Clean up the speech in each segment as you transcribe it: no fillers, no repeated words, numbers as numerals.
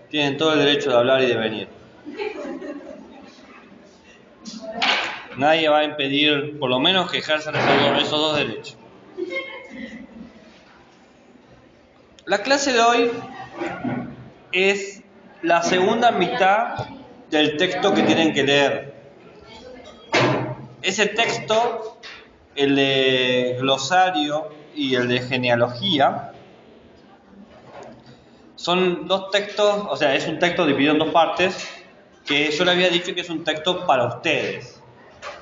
Tienen todo el derecho de hablar y de venir. Nadie va a impedir, por lo menos, que ejerzan esos dos derechos. La clase de hoy es la segunda mitad del texto que tienen que leer. Ese texto, el de glosario y el de genealogía, son dos textos, o sea, es un texto dividido en dos partes, que yo le había dicho que es un texto para ustedes.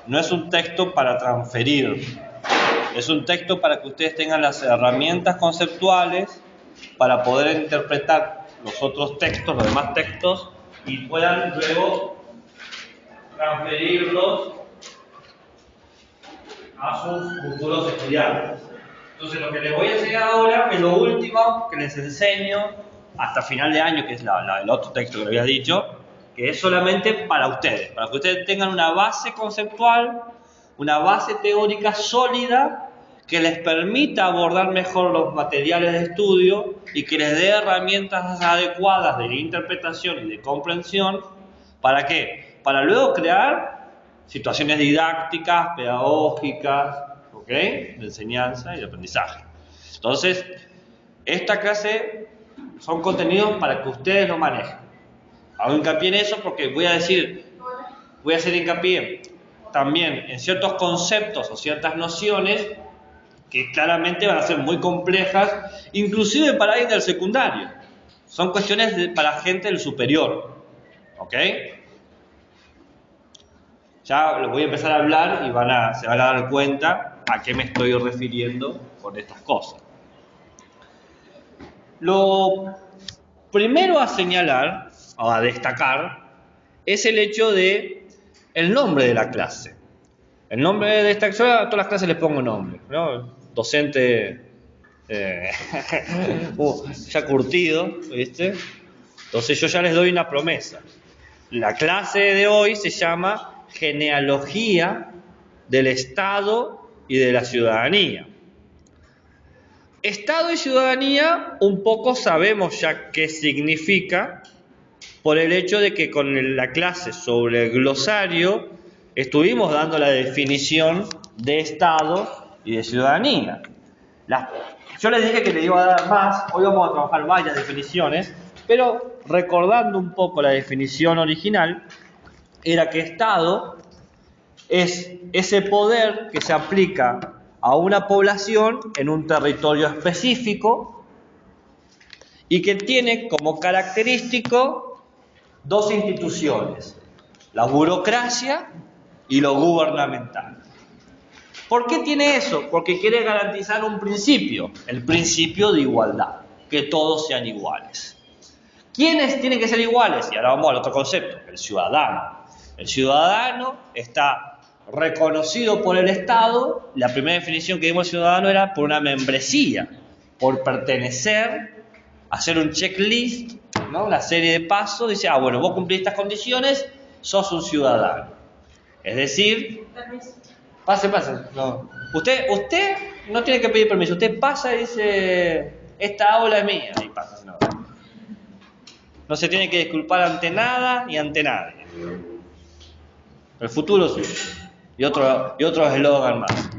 No es un texto para transferir. Es un texto para que ustedes tengan las herramientas conceptuales para poder interpretar los otros textos, los demás textos, y puedan luego transferirlos a sus futuros estudiantes. Entonces, lo que les voy a enseñar ahora es lo último que les enseño hasta final de año, que es el otro texto que les había dicho, que es solamente para ustedes, para que ustedes tengan una base conceptual, una base teórica sólida que les permita abordar mejor los materiales de estudio y que les dé herramientas adecuadas de interpretación y de comprensión. ¿Para qué? Para luego crear situaciones didácticas, pedagógicas, ¿ok?, de enseñanza y de aprendizaje. Entonces, esta clase son contenidos para que ustedes lo manejen. Hago hincapié en eso porque voy a hacer hincapié también en ciertos conceptos o ciertas nociones que claramente van a ser muy complejas, inclusive para alguien del secundario. Son cuestiones para gente del superior, ¿ok? Ya les voy a empezar a hablar y se van a dar cuenta a qué me estoy refiriendo con estas cosas. Lo primero a señalar o a destacar es el hecho de el nombre de la clase. El nombre de esta clase, a todas las clases les pongo nombre, ¿no? Docente ya curtido, ¿viste? Entonces yo ya les doy una promesa. La clase de hoy se llama Genealogía del Estado y de la Ciudadanía. Estado y ciudadanía un poco sabemos ya qué significa por el hecho de que con la clase sobre el glosario estuvimos dando la definición de Estado y de ciudadanía. Yo les dije que les iba a dar más, hoy vamos a trabajar varias definiciones, pero recordando un poco la definición original, era que Estado es ese poder que se aplica a una población en un territorio específico y que tiene como característico dos instituciones, la burocracia y lo gubernamental. ¿Por qué tiene eso? Porque quiere garantizar un principio, el principio de igualdad, que todos sean iguales. ¿Quiénes tienen que ser iguales? Y ahora vamos al otro concepto, el ciudadano. El ciudadano está reconocido por el Estado. La primera definición que dimos al ciudadano era por una membresía, por pertenecer, hacer un checklist, ¿no?, una serie de pasos. Dice, bueno, vos cumplís estas condiciones, sos un ciudadano. Es decir, pase. No. Usted no tiene que pedir permiso. Usted pasa y dice, esta aula es mía. Y pasa. No se tiene que disculpar ante nada y ante nadie. El futuro sí. Y otro eslogan más.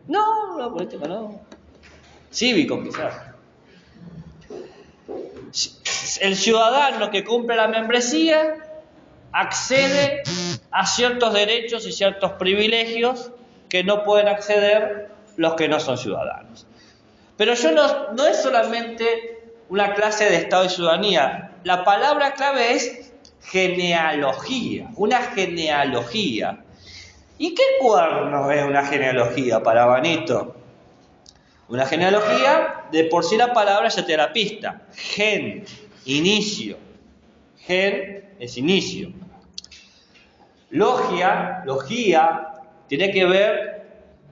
No, político no. Cívico quizás. El ciudadano que cumple la membresía accede a ciertos derechos y ciertos privilegios que no pueden acceder los que no son ciudadanos. Pero no es solamente una clase de Estado y ciudadanía. La palabra clave es genealogía, una genealogía. ¿Y qué cuerno es una genealogía para Vanito? Una genealogía, de por sí la palabra ya te da la pista. Gen, inicio. Gen es inicio. Logía, tiene que ver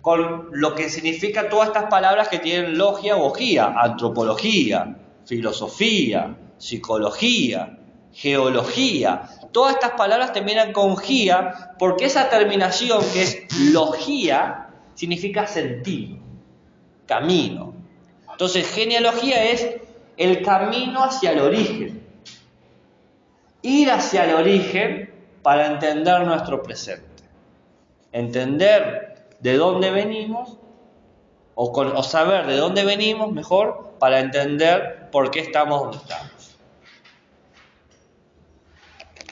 con lo que significa todas estas palabras que tienen logia o ogía: antropología, filosofía, psicología, geología. Todas estas palabras terminan con gía porque esa terminación, que es logía, significa sentido, camino. Entonces, genealogía es el camino hacia el origen. Ir hacia el origen para entender nuestro presente. Entender de dónde venimos, o saber de dónde venimos, mejor, para entender por qué estamos donde estamos.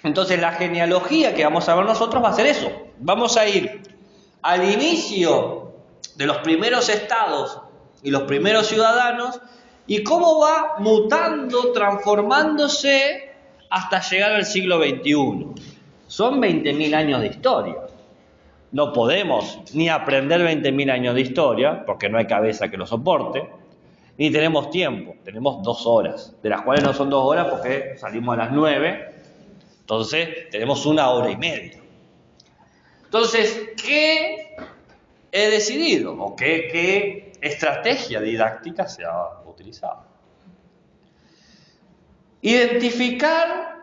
Entonces, la genealogía que vamos a ver nosotros va a ser eso. Vamos a ir al inicio de los primeros estados y los primeros ciudadanos y cómo va mutando, transformándose hasta llegar al siglo XXI. Son 20.000 años de historia. No podemos ni aprender 20.000 años de historia, porque no hay cabeza que lo soporte, ni tenemos tiempo. Tenemos 2 horas, de las cuales no son 2 horas porque salimos a las 9, entonces tenemos 1 hora y media. Entonces, ¿qué he decidido? ¿O qué estrategia didáctica se ha utilizado? Identificar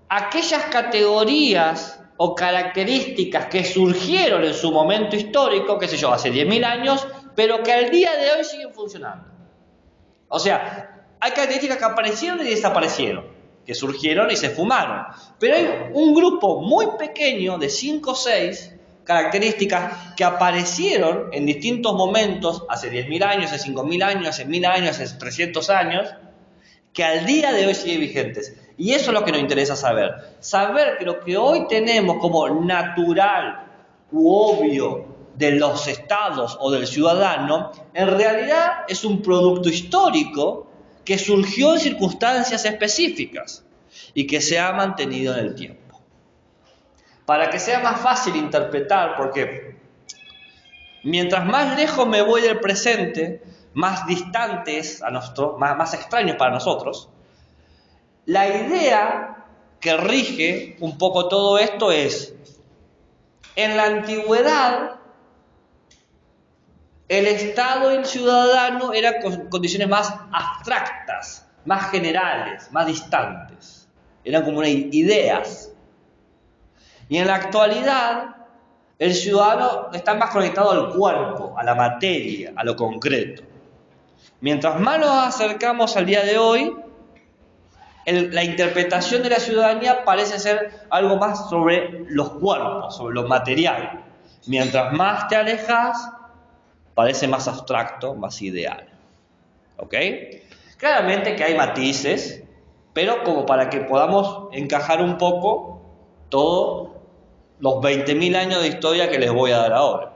aquellas categorías o características que surgieron en su momento histórico, qué sé yo, hace 10.000 años, pero que al día de hoy siguen funcionando. O sea, hay características que aparecieron y desaparecieron, que surgieron y se fumaron. Pero hay un grupo muy pequeño de 5 o 6 características que aparecieron en distintos momentos, hace 10.000 años, hace 5.000 años, hace 1.000 años, hace 300 años, que al día de hoy siguen vigentes. Y eso es lo que nos interesa saber. Saber que lo que hoy tenemos como natural u obvio de los estados o del ciudadano, en realidad es un producto histórico que surgió en circunstancias específicas y que se ha mantenido en el tiempo. Para que sea más fácil interpretar, porque mientras más lejos me voy del presente, más distantes a nosotros, más extraños para nosotros, la idea que rige un poco todo esto es, en la antigüedad, el Estado y el ciudadano eran condiciones más abstractas, más generales, más distantes. Eran como ideas. Y en la actualidad, el ciudadano está más conectado al cuerpo, a la materia, a lo concreto. Mientras más nos acercamos al día de hoy, la interpretación de la ciudadanía parece ser algo más sobre los cuerpos, sobre lo material. Mientras más te alejas, parece más abstracto, más ideal. ¿Ok? Claramente que hay matices, pero como para que podamos encajar un poco todos los 20.000 años de historia que les voy a dar ahora.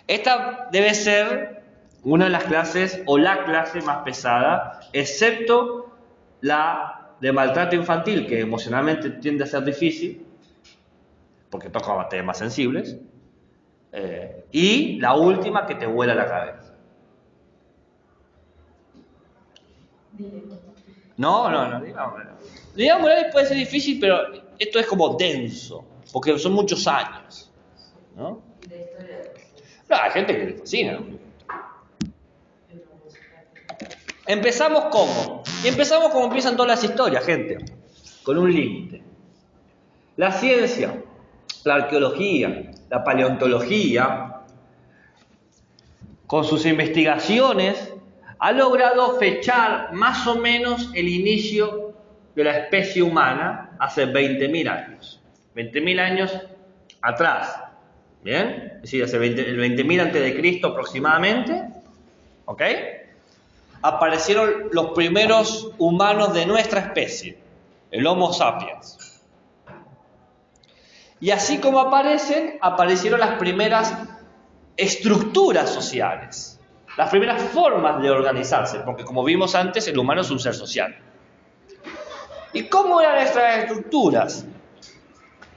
Esta debe ser una de las clases o la clase más pesada, excepto la de maltrato infantil, que emocionalmente tiende a ser difícil, porque toca temas sensibles, y la última que te vuela la cabeza. No, digamos, puede ser difícil, pero esto es como denso, porque son muchos años, ¿no? No, hay gente que le fascina. Empezamos como empiezan todas las historias, gente, con un límite. La ciencia, la arqueología, la paleontología, con sus investigaciones, ha logrado fechar más o menos el inicio de la especie humana hace 20.000 años. 20.000 años atrás. ¿Bien? Es decir, hace el 20.000 antes de Cristo aproximadamente. ¿Ok? Aparecieron los primeros humanos de nuestra especie, el Homo sapiens. Y así como aparecieron las primeras estructuras sociales, las primeras formas de organizarse, porque como vimos antes, el humano es un ser social. ¿Y cómo eran estas estructuras?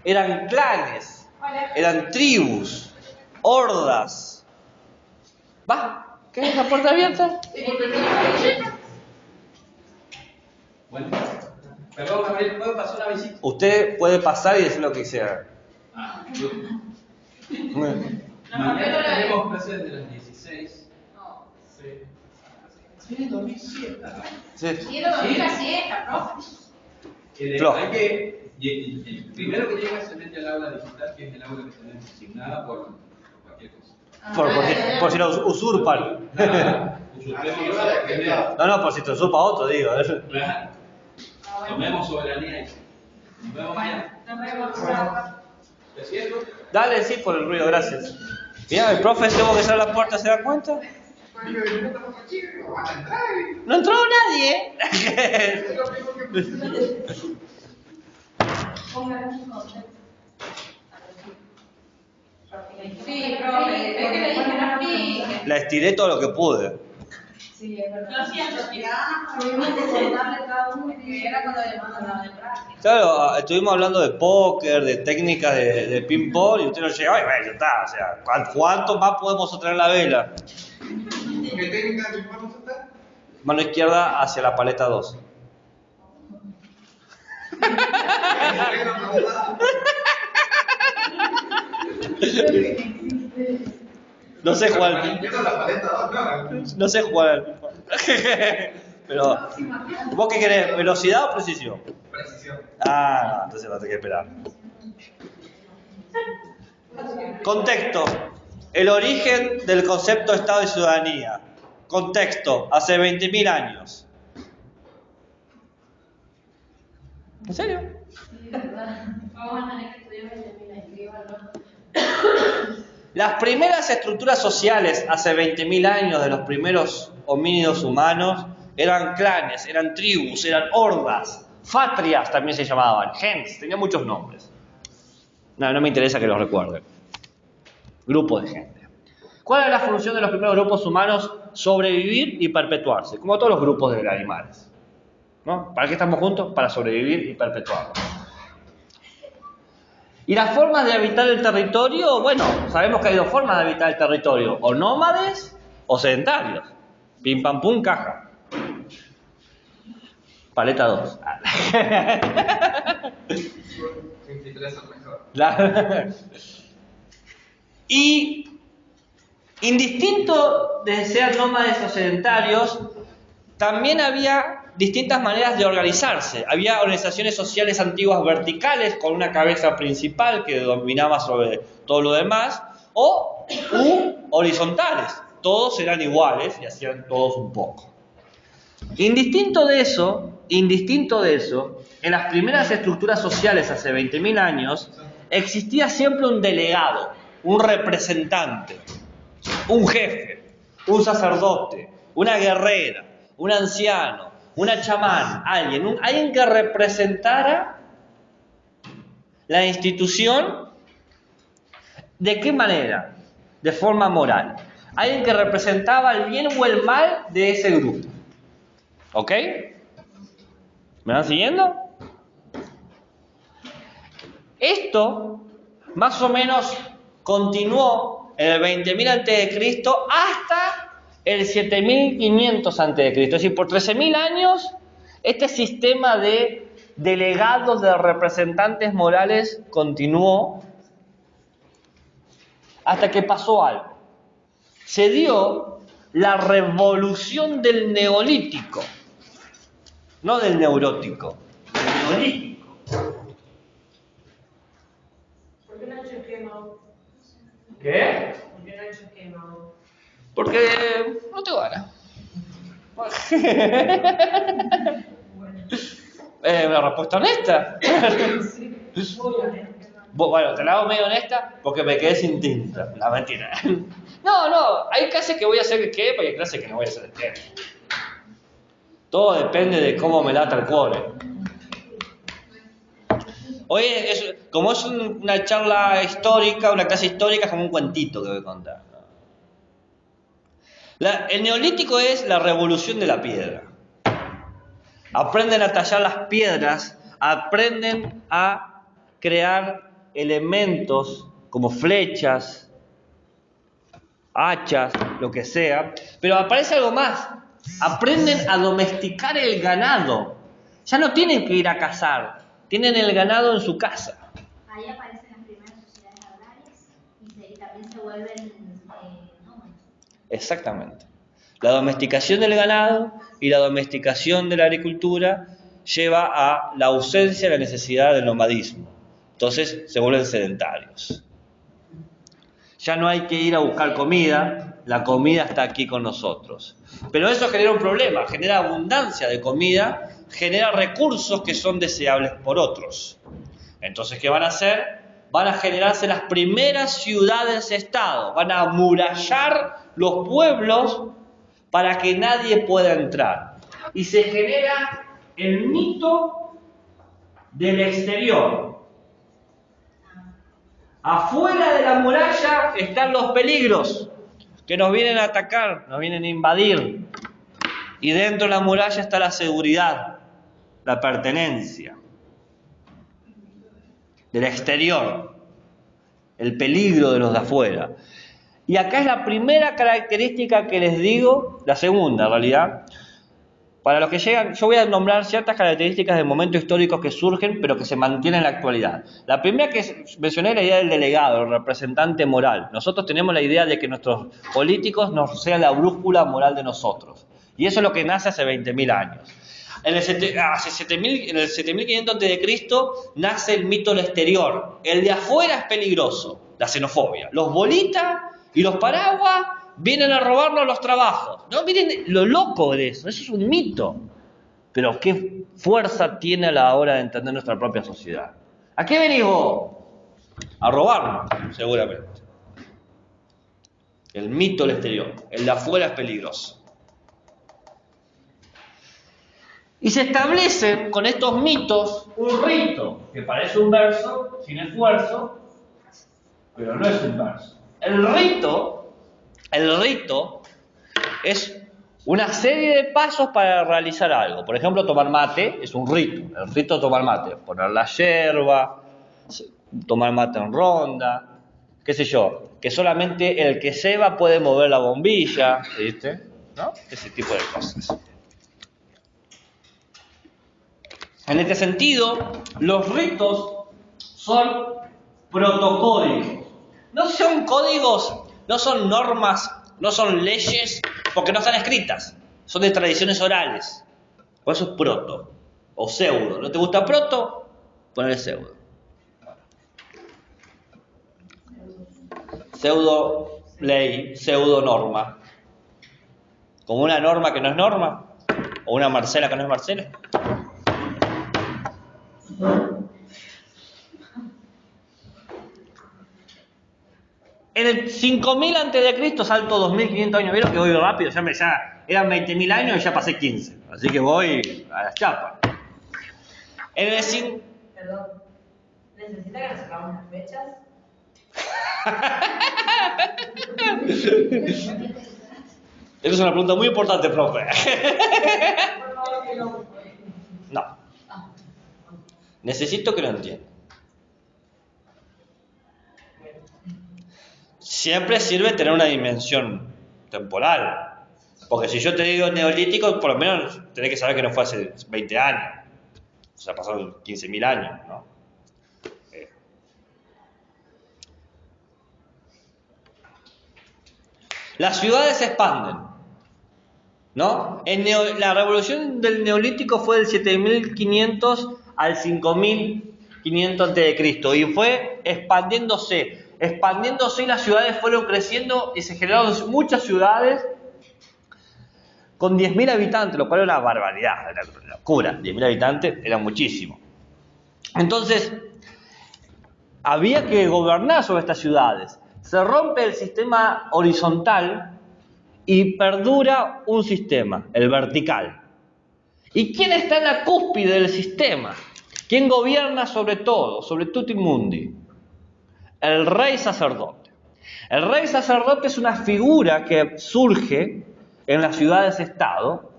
Eran clanes, eran tribus, hordas. ¿Va? ¿Qué es la puerta abierta? Bueno, perdón, Gabriel, ¿puedo pasar una visita? Usted puede pasar y decir lo que sea. Mañana tenemos clase desde las 16. No. Sí. ¿Quieren dormir siesta? Sí. Quiero dormir la siesta, profe. El primero que llega se mete al aula digital, que es el aula que tenemos asignada por cualquier cosa. Por si lo usurpan. No, por si te usurpa otro, digo. Claro. Tomemos soberanía. Nos vemos mañana. ¿Te siento? Dale, sí, por el ruido, gracias. Mira, el profe tuvo que cerrar la puerta, ¿se da cuenta? No entró nadie. Sí, profe, es que le dije la explique. La estiré todo lo que pude. Sí, es verdad. Lo siento, tuvimos que contarle cada uno que era con lo de mano de práctica. Claro, estuvimos hablando de póker, de técnicas de ping-pong, y usted nos llega, ay, bueno, ya está, o sea, ¿cuánto más podemos sostener la vela? ¿Qué técnica de vamos a hacer? Mano izquierda hacia la paleta 2. No sé jugar. No sé jugar. Pero, ¿vos qué querés? ¿Velocidad o precisión? Precisión. Ah, no, entonces va a tener que esperar. Contexto. El origen del concepto de Estado y ciudadanía. Contexto. Hace 20.000 años. ¿En serio? Vamos a tener que estudiar 20.000 escribirlo. Las primeras estructuras sociales hace 20.000 años de los primeros homínidos humanos eran clanes, eran tribus, eran hordas, fatrias también se llamaban, gens, tenían muchos nombres. No me interesa que los recuerden. Grupos de gente. ¿Cuál era la función de los primeros grupos humanos? Sobrevivir y perpetuarse, como todos los grupos de animales. ¿No? ¿Para qué estamos juntos? Para sobrevivir y perpetuarnos. ¿Y las formas de habitar el territorio? Bueno, sabemos que hay dos formas de habitar el territorio, o nómades o sedentarios. Pim pam pum, caja. Paleta 2. 23 o mejor. Y indistinto de ser nómades o sedentarios, también había distintas maneras de organizarse. Había organizaciones sociales antiguas verticales con una cabeza principal que dominaba sobre todo lo demás, o horizontales. Todos eran iguales y hacían todos un poco. Indistinto de eso, en las primeras estructuras sociales hace 20.000 años, existía siempre un delegado, un representante, un jefe, un sacerdote, una guerrera, un anciano, una chamán, alguien que representara la institución. ¿De qué manera? De forma moral. Alguien que representaba el bien o el mal de ese grupo. ¿Ok? ¿Me van siguiendo? Esto más o menos continuó en el 20.000 a.C. hasta el 7.500 a.C. Es decir, por 13.000 años, este sistema de delegados, de representantes morales continuó hasta que pasó algo. Se dio la revolución del neolítico, no del neurótico, del neolítico. ¿Por qué no chequemos? ¿Qué? ¿Por qué no chequemos? Porque no tengo ganas. Una respuesta honesta. Bueno, te la hago medio honesta porque me quedé sin tinta. La mentira. No, hay clases que voy a hacer el quepa y hay clases que no voy a hacer el quepa. Todo depende de cómo me lata el cuore. Hoy, como es una charla histórica, una clase histórica, es como un cuentito que voy a contar. El neolítico es la revolución de la piedra. Aprenden a tallar las piedras, aprenden a crear elementos como flechas, hachas, lo que sea. Pero aparece algo más. Aprenden a domesticar el ganado. Ya no tienen que ir a cazar, tienen el ganado en su casa. Ahí aparecen las primeras sociedades agrarias y también se vuelven nómadas. Exactamente. La domesticación del ganado y la domesticación de la agricultura lleva a la ausencia de la necesidad del nomadismo. Entonces se vuelven sedentarios. Ya no hay que ir a buscar comida, la comida está aquí con nosotros. Pero eso genera un problema, genera abundancia de comida, genera recursos que son deseables por otros. Entonces, ¿qué van a hacer? Van a generarse las primeras ciudades-estado, van a amurallar los pueblos para que nadie pueda entrar. Y se genera el mito del exterior. Afuera de la muralla están los peligros que nos vienen a atacar, nos vienen a invadir. Y dentro de la muralla está la seguridad, la pertenencia. Del exterior, el peligro de los de afuera. Y acá es la primera característica que les digo, la segunda en realidad. Para los que llegan, yo voy a nombrar ciertas características de momentos históricos que surgen, pero que se mantienen en la actualidad. La primera que mencioné es la idea del delegado, el representante moral. Nosotros tenemos la idea de que nuestros políticos nos sean la brújula moral de nosotros. Y eso es lo que nace hace 20.000 años. En el 7500 a.C. nace el mito del exterior. El de afuera es peligroso, la xenofobia. Los bolitas y los paraguas vienen a robarnos los trabajos. No, miren lo loco de eso. Eso es un mito. Pero qué fuerza tiene a la hora de entender nuestra propia sociedad. ¿A qué venís vos? A robarnos, seguramente. El mito del exterior. El de afuera es peligroso. Y se establece con estos mitos un rito que parece un verso sin esfuerzo, pero no es un verso. El rito es una serie de pasos para realizar algo. Por ejemplo, tomar mate es un rito. El rito de tomar mate, poner la yerba, tomar mate en ronda, qué sé yo, que solamente el que ceba puede mover la bombilla, ¿viste? ¿No? Ese tipo de cosas. En este sentido, los ritos son protocódigos. No son códigos, no son normas, no son leyes, porque no están escritas. Son de tradiciones orales. Por eso es proto o pseudo. ¿No te gusta proto? Ponle pseudo. Pseudo ley, pseudo norma. Como una norma que no es norma, o una Marcela que no es Marcela. En el 5000 a.C., salto 2500 años. ¿Vieron que voy rápido? Ya eran 20.000 años y ya pasé 15. Así que voy a las chapas. En el Perdón. ¿Necesita que nos hagamos las fechas? Esa es una pregunta muy importante, profe. Por favor, que no. No. Necesito que lo entiendan. Siempre sirve tener una dimensión temporal. Porque si yo te digo neolítico, por lo menos tenés que saber que no fue hace 20 años. O sea, pasaron 15.000 años, ¿no? Las ciudades se expanden, ¿no? La revolución del neolítico fue del 7500 al 5500 a.C. y fue expandiéndose y las ciudades fueron creciendo y se generaron muchas ciudades con 10.000 habitantes, lo cual era una barbaridad, era una locura. 10.000 habitantes era muchísimo. Entonces, había que gobernar sobre estas ciudades. Se rompe el sistema horizontal y perdura un sistema, el vertical. ¿Y quién está en la cúspide del sistema? ¿Quién gobierna sobre todo, sobre tutti mundi? El rey sacerdote. El rey sacerdote es una figura que surge en las ciudades-estado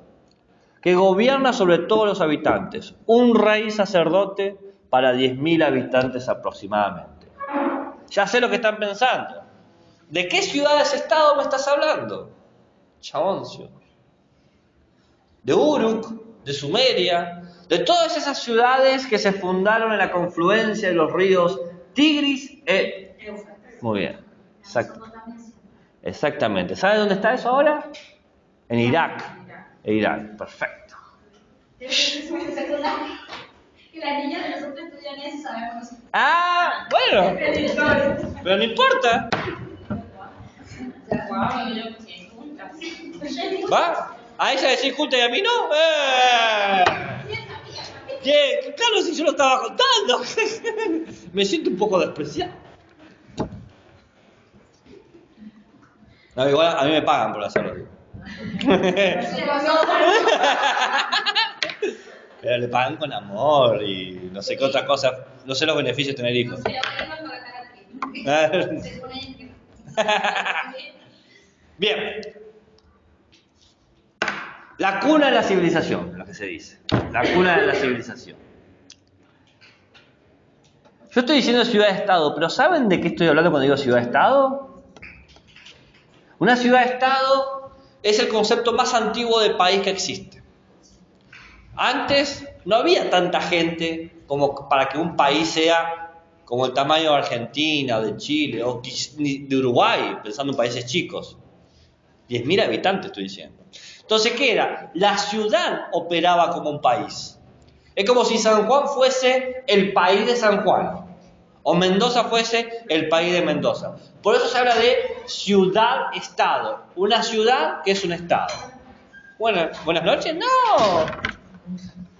que gobierna sobre todos los habitantes. Un rey sacerdote para 10.000 habitantes aproximadamente. Ya sé lo que están pensando. ¿De qué ciudades-estado me estás hablando? Chaoncio. De Uruk, de Sumeria, de todas esas ciudades que se fundaron en la confluencia de los ríos Tigris e... Muy bien. Exactamente. ¿Sabes dónde está eso ahora? En Irak. En Irak. Perfecto. Y las niñas de nosotros estudian eso, sabemos. Ah, bueno. Pero no importa. ¿Va? ¿A ella decís junta y a mí no? ¿Qué? Claro, si yo lo estaba contando. Me siento un poco despreciado. No, igual a mí me pagan por hacerlo. Pero le pagan con amor y no sé qué otra cosa. No sé los beneficios de tener hijos. Bien. La cuna de la civilización, lo que se dice. La cuna de la civilización. Yo estoy diciendo ciudad-estado, pero ¿saben de qué estoy hablando cuando digo ciudad-estado? Una ciudad-estado es el concepto más antiguo de país que existe. Antes no había tanta gente como para que un país sea como el tamaño de Argentina, o de Chile, o de Uruguay, pensando en países chicos. 10.000 habitantes estoy diciendo. Entonces, ¿qué era? La ciudad operaba como un país. Es como si San Juan fuese el país de San Juan, o Mendoza fuese el país de Mendoza. Por eso se habla de ciudad-estado. Una ciudad que es un estado. Bueno, buenas noches. No.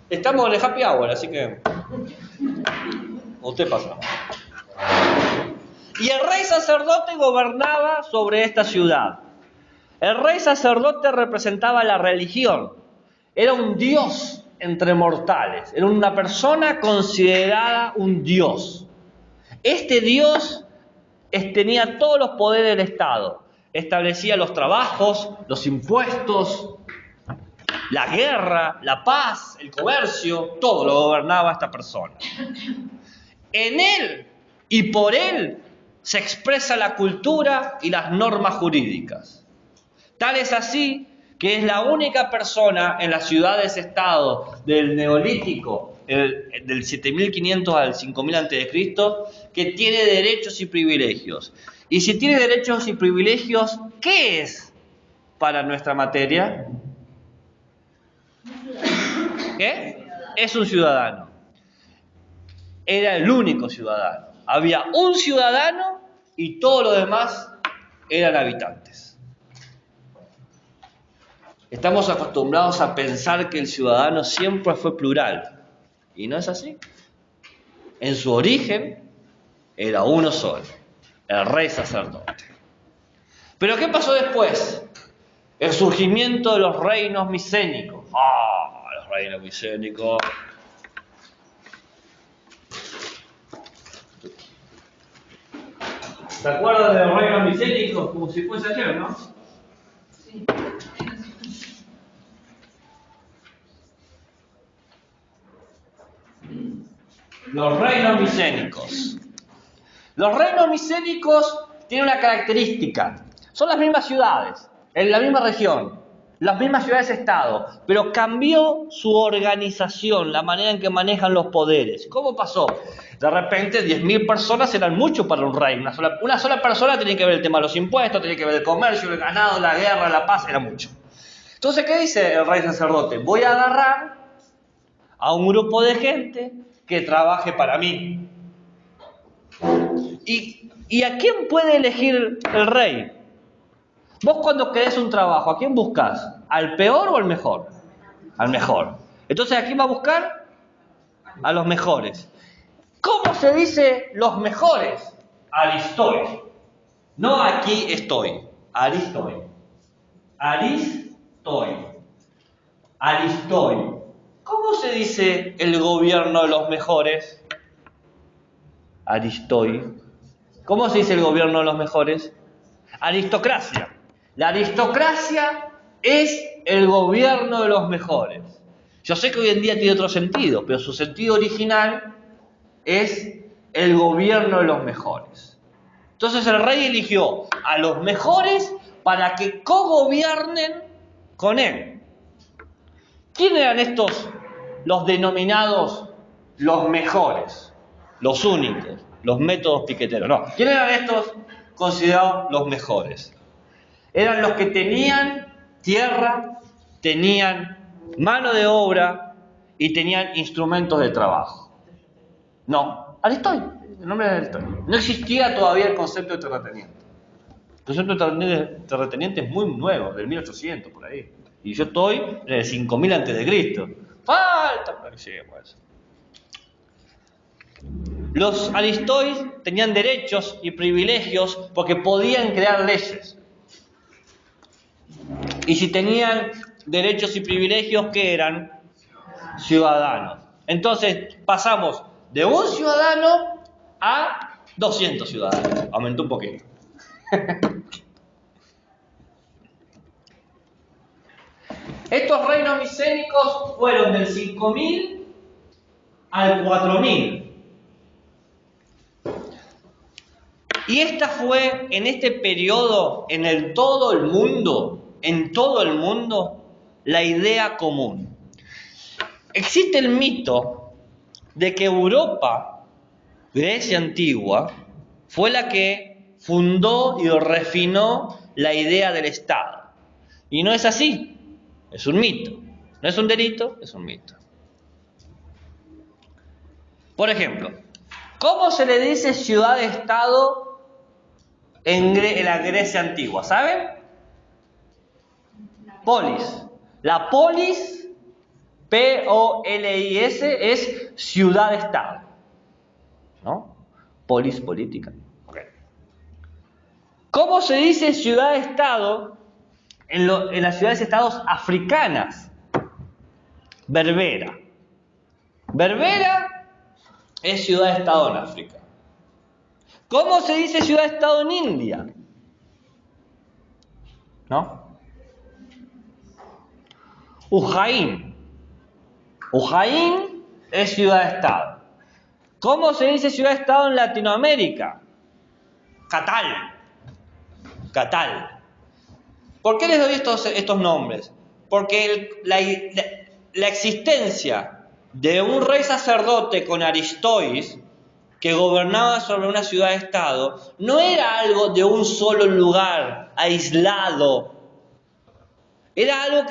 Estamos en el happy hour, así que usted pasa. Y el rey sacerdote gobernaba sobre esta ciudad. El rey sacerdote representaba la religión. Era un dios entre mortales. Era una persona considerada un dios. Este dios tenía todos los poderes del Estado. Establecía los trabajos, los impuestos, la guerra, la paz, el comercio, todo lo gobernaba esta persona. En él y por él se expresa la cultura y las normas jurídicas. Tal es así que es la única persona en las ciudades-estado del Neolítico, del 7500 al 5000 a.C., que tiene derechos y privilegios. Y si tiene derechos y privilegios, ¿qué es para nuestra materia? ¿Qué? Es un ciudadano. Era el único ciudadano. Había un ciudadano y todo lo demás eran habitantes. Estamos acostumbrados a pensar que el ciudadano siempre fue plural. Y no es así. En su origen era uno solo, el rey sacerdote. Pero ¿qué pasó después? El surgimiento de los reinos micénicos. Los reinos micénicos. ¿Se acuerdan de los reinos micénicos? Como si fuese ayer, ¿no? Sí. Los reinos micénicos. Los reinos micénicos tienen una característica. Son las mismas ciudades, en la misma región, las mismas ciudades-estado, pero cambió su organización, la manera en que manejan los poderes. ¿Cómo pasó? De repente 10.000 personas eran mucho para un rey. Una sola persona tenía que ver el tema de los impuestos, tenía que ver el comercio, el ganado, la guerra, la paz, era mucho. Entonces, ¿qué dice el rey sacerdote? Voy a agarrar a un grupo de gente que trabaje para mí. ¿Y a quién puede elegir el rey? Vos cuando querés un trabajo, ¿a quién buscás? ¿Al peor o al mejor? Al mejor. Entonces, ¿a quién va a buscar? A los mejores. ¿Cómo se dice los mejores? Aristoi. No aquí estoy. Aristoi. Aristoi. Aristoi. ¿Cómo se dice el gobierno de los mejores? Aristoi. ¿Cómo se dice el gobierno de los mejores? Aristocracia. La aristocracia es el gobierno de los mejores. Yo sé que hoy en día tiene otro sentido, pero su sentido original es el gobierno de los mejores. Entonces el rey eligió a los mejores para que cogobiernen con él. ¿Quiénes eran estos, los denominados los mejores, los únicos, los métodos piqueteros? No, ¿quiénes eran estos considerados los mejores? Eran los que tenían tierra, tenían mano de obra y tenían instrumentos de trabajo. No, Aristoi, el nombre de Aristoi. No existía todavía el concepto de terrateniente. El concepto de terrateniente es muy nuevo, del 1800 por ahí. Y yo estoy en el 5000 antes de Cristo. Falta para que lleguemos a eso. Los aristoides tenían derechos y privilegios porque podían crear leyes. Y si tenían derechos y privilegios, ¿qué eran? Ciudadanos. Entonces pasamos de un ciudadano a 200 ciudadanos. Aumentó un poquito. Estos reinos micénicos fueron del 5000 al 4000. Y esta fue, en este periodo, en todo el mundo, la idea común. Existe el mito de que Europa, Grecia antigua, fue la que fundó y refinó la idea del Estado. Y no es así, es un mito. No es un delito, es un mito. Por ejemplo, ¿cómo se le dice ciudad-estado en la Grecia antigua? ¿Saben? Polis. La polis, P-O-L-I-S, es ciudad-estado. ¿No? Polis política. Okay. ¿Cómo se dice ciudad-estado en las ciudades-estados africanas? Berbera. Berbera es ciudad-estado en África. ¿Cómo se dice ciudad-estado en India? ¿No? Ujjain. Ujjain es ciudad-estado. ¿Cómo se dice ciudad-estado en Latinoamérica? Catal. Catal. ¿Por qué les doy estos nombres? Porque la existencia de un rey sacerdote con Aristóteles, que gobernaba sobre una ciudad-estado, no era algo de un solo lugar, aislado. Era algo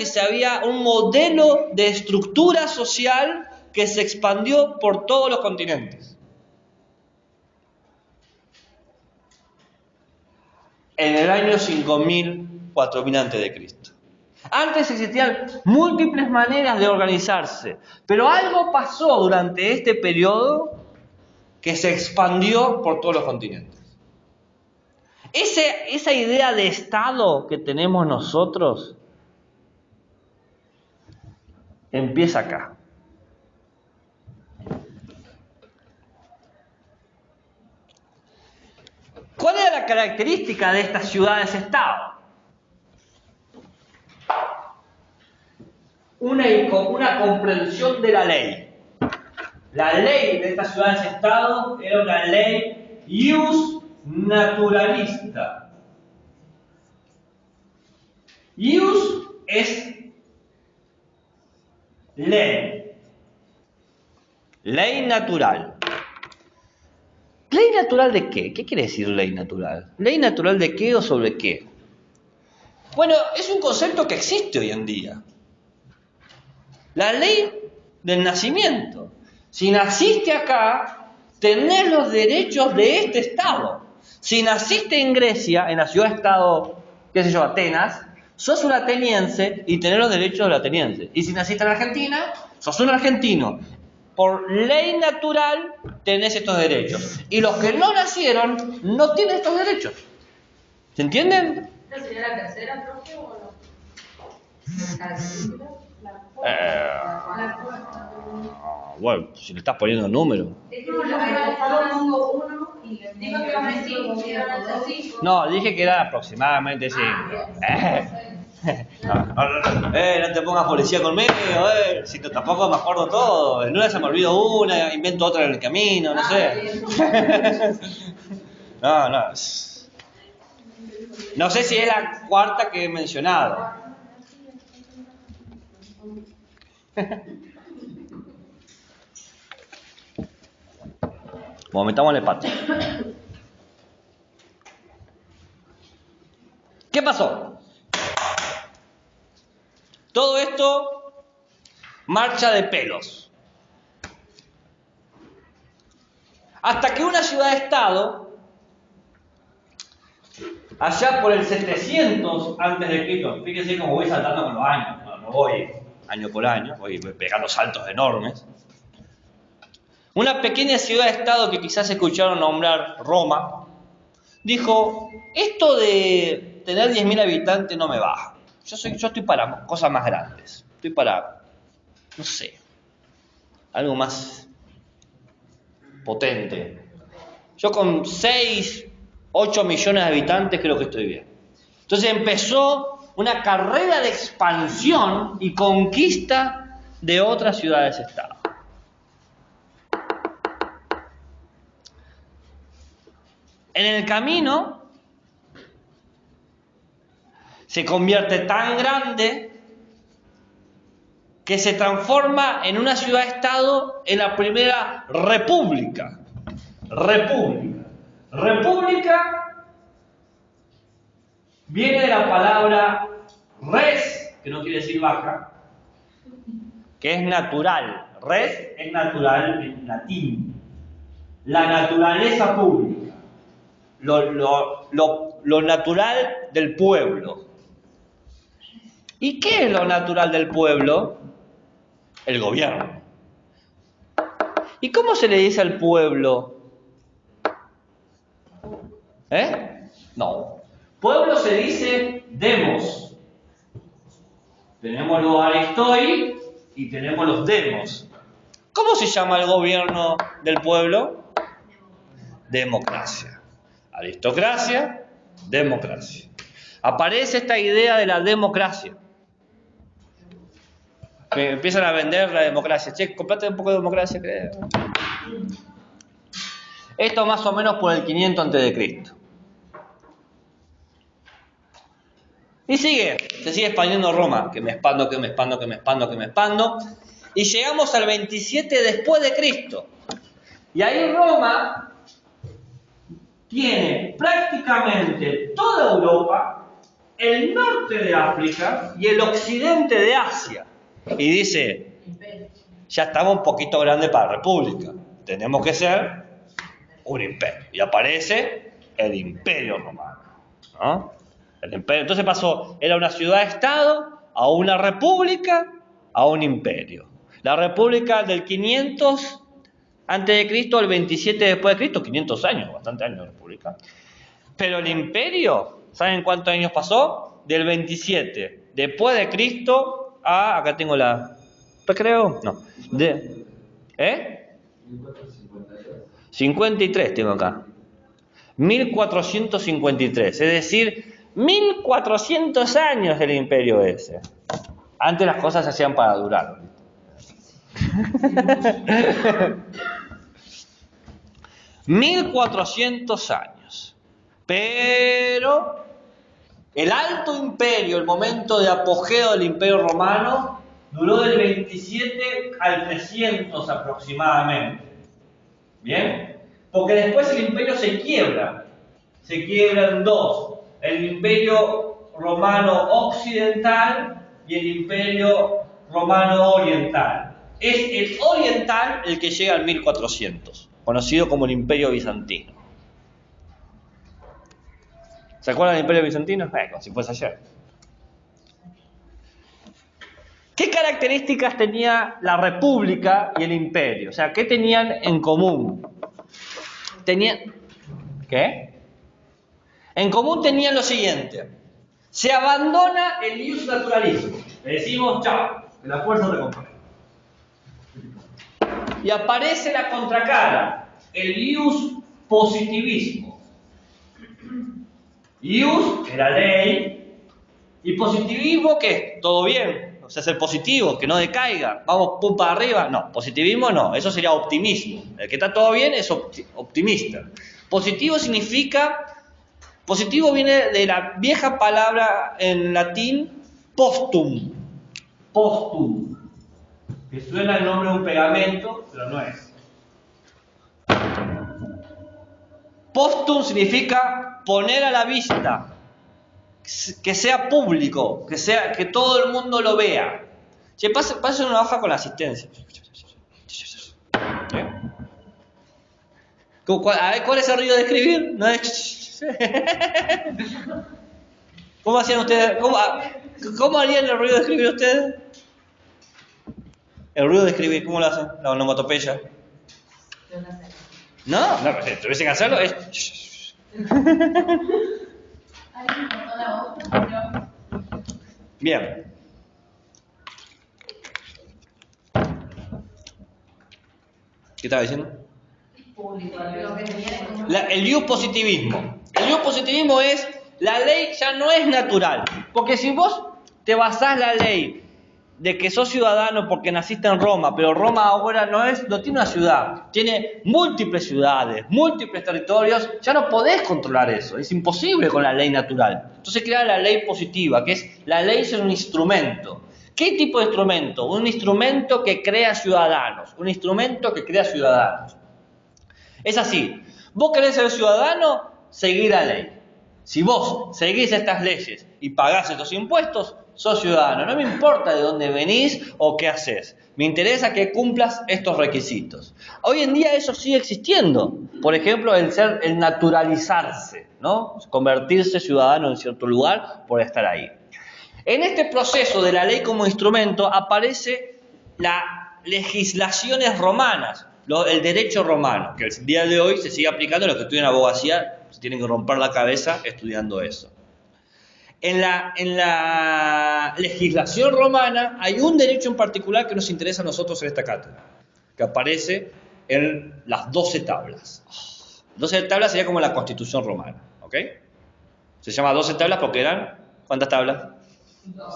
un modelo de estructura social que se expandió por todos los continentes. En el año 5000, 4000 a.C. Antes existían múltiples maneras de organizarse, pero algo pasó durante este periodo que se expandió por todos los continentes. Esa idea de Estado que tenemos nosotros empieza acá. ¿Cuál era la característica de estas ciudades-estado? Una comprensión de la ley. La ley de estas ciudades-estado era una ley ius naturalista. Ius es ley. Ley natural. ¿Ley natural de qué? ¿Qué quiere decir ley natural? ¿Ley natural de qué o sobre qué? Bueno, es un concepto que existe hoy en día. La ley del nacimiento. Si naciste acá, tenés los derechos de este Estado. Si naciste en Grecia, en la ciudad-estado, qué sé yo, Atenas, sos un ateniense y tenés los derechos del ateniense. Y si naciste en Argentina, sos un argentino. Por ley natural tenés estos derechos. Y los que no nacieron no tienen estos derechos. ¿Se entienden? ¿Esta sería la tercera, profe, o no? Bueno, si le estás poniendo número. No, dije que era aproximadamente 5. No te pongas policía conmigo, si tampoco me acuerdo todo. En una se me olvidó una, invento otra en el camino, no sé. No. No sé si es la cuarta que he mencionado. Bueno, metámosle pato. ¿Qué pasó? Todo esto marcha de pelos. Hasta que una ciudad-estado allá por el 700 antes de Cristo. Fíjense cómo voy saltando con los años, no voy año por año, voy pegando saltos enormes. Una pequeña ciudad-estado que quizás escucharon nombrar, Roma, dijo, esto de tener 10.000 habitantes no me baja. Yo estoy para cosas más grandes. Estoy para, no sé, algo más potente. Yo con 6, 8 millones de habitantes creo que estoy bien. Entonces empezó una carrera de expansión y conquista de otras ciudades-estado. En el camino se convierte tan grande que se transforma en una ciudad-estado en la primera república. República viene de la palabra res, que no quiere decir vaca, que es natural. Res es natural en latín. La naturaleza pública. Lo natural del pueblo. ¿Y qué es lo natural del pueblo? El gobierno. ¿Y cómo se le dice al pueblo? No. Pueblo se dice demos. Tenemos los aristoi y tenemos los demos. ¿Cómo se llama el gobierno del pueblo? Democracia. Aristocracia, democracia. Aparece esta idea de la democracia. Que empiezan a vender la democracia. Che, comprate un poco de democracia, creo. Esto más o menos por el 500 a.C. Y se sigue expandiendo Roma, que me expando. Y llegamos al 27 después de Cristo. Y ahí Roma tiene prácticamente toda Europa, el norte de África y el occidente de Asia. Y dice, ya estamos un poquito grandes para república, tenemos que ser un imperio. Y aparece el Imperio Romano, ¿no? El imperio. Entonces pasó, era una ciudad-estado, a una república, a un imperio. La república del 500 antes de Cristo, el 27 después de Cristo, 500 años, bastante años de república. Pero el imperio, ¿saben cuántos años pasó? Del 27 después de Cristo a, acá tengo la, creo, no, 53 tengo acá. 1453, es decir, 1400 años del imperio ese. Antes las cosas se hacían para durar. 1400 años. Pero el alto imperio, el momento de apogeo del imperio romano, duró del 27 al 300 aproximadamente. ¿Bien? Porque después el imperio se quiebra en dos: el imperio romano occidental y el imperio romano oriental. Es el oriental el que llega al 1400, conocido como el imperio bizantino. ¿Se acuerdan del imperio bizantino? Como si fuese ayer. ¿Qué características tenía la república y el imperio? O sea, ¿qué tenían en común? ¿Qué? En común tenían lo siguiente: se abandona el ius naturalismo. Le decimos chao, que la fuerza te acompañe. Y aparece la contracara, el ius positivismo. Ius era ley, y positivismo, ¿qué? Todo bien, o sea, ser positivo, que no decaiga, vamos pum para arriba. No, positivismo no, eso sería optimismo. El que está todo bien es optimista. Positivo significa, positivo viene de la vieja palabra en latín postum, que suena el nombre de un pegamento, pero no es. Postum significa poner a la vista, que sea público, que todo el mundo lo vea. Che, pase una hoja con la asistencia. A ver, ¿cuál es el ruido de escribir? No es... ¿Cómo hacían ustedes? ¿Cómo harían el ruido de escribir ustedes? El ruido de escribir, ¿cómo lo hacen? La onomatopeya. No, si tuviesen que hacerlo es... Bien. ¿Qué estaba diciendo? El ius positivismo. El ius positivismo es, la ley ya no es natural. Porque si vos te basás la ley de que sos ciudadano porque naciste en Roma, pero Roma ahora no tiene una ciudad, tiene múltiples ciudades, múltiples territorios, ya no podés controlar eso, es imposible con la ley natural. Entonces crea la ley positiva, que es, la ley es un instrumento. ¿Qué tipo de instrumento? Un instrumento que crea ciudadanos, un instrumento que crea ciudadanos. Es así, vos querés ser ciudadano, seguí la ley. Si vos seguís estas leyes y pagás estos impuestos, sos ciudadano. No me importa de dónde venís o qué haces. Me interesa que cumplas estos requisitos. Hoy en día eso sigue existiendo. Por ejemplo, el naturalizarse, ¿no? Convertirse ciudadano en cierto lugar por estar ahí. En este proceso de la ley como instrumento aparece las legislaciones romanas, el derecho romano, que el día de hoy se sigue aplicando. Los que estudian abogacía se tienen que romper la cabeza estudiando eso. En la legislación romana hay un derecho en particular que nos interesa a nosotros en esta cátedra, que aparece en las 12 tablas. 12 tablas sería como la Constitución romana, ¿ok? Se llama 12 tablas porque eran, ¿cuántas tablas?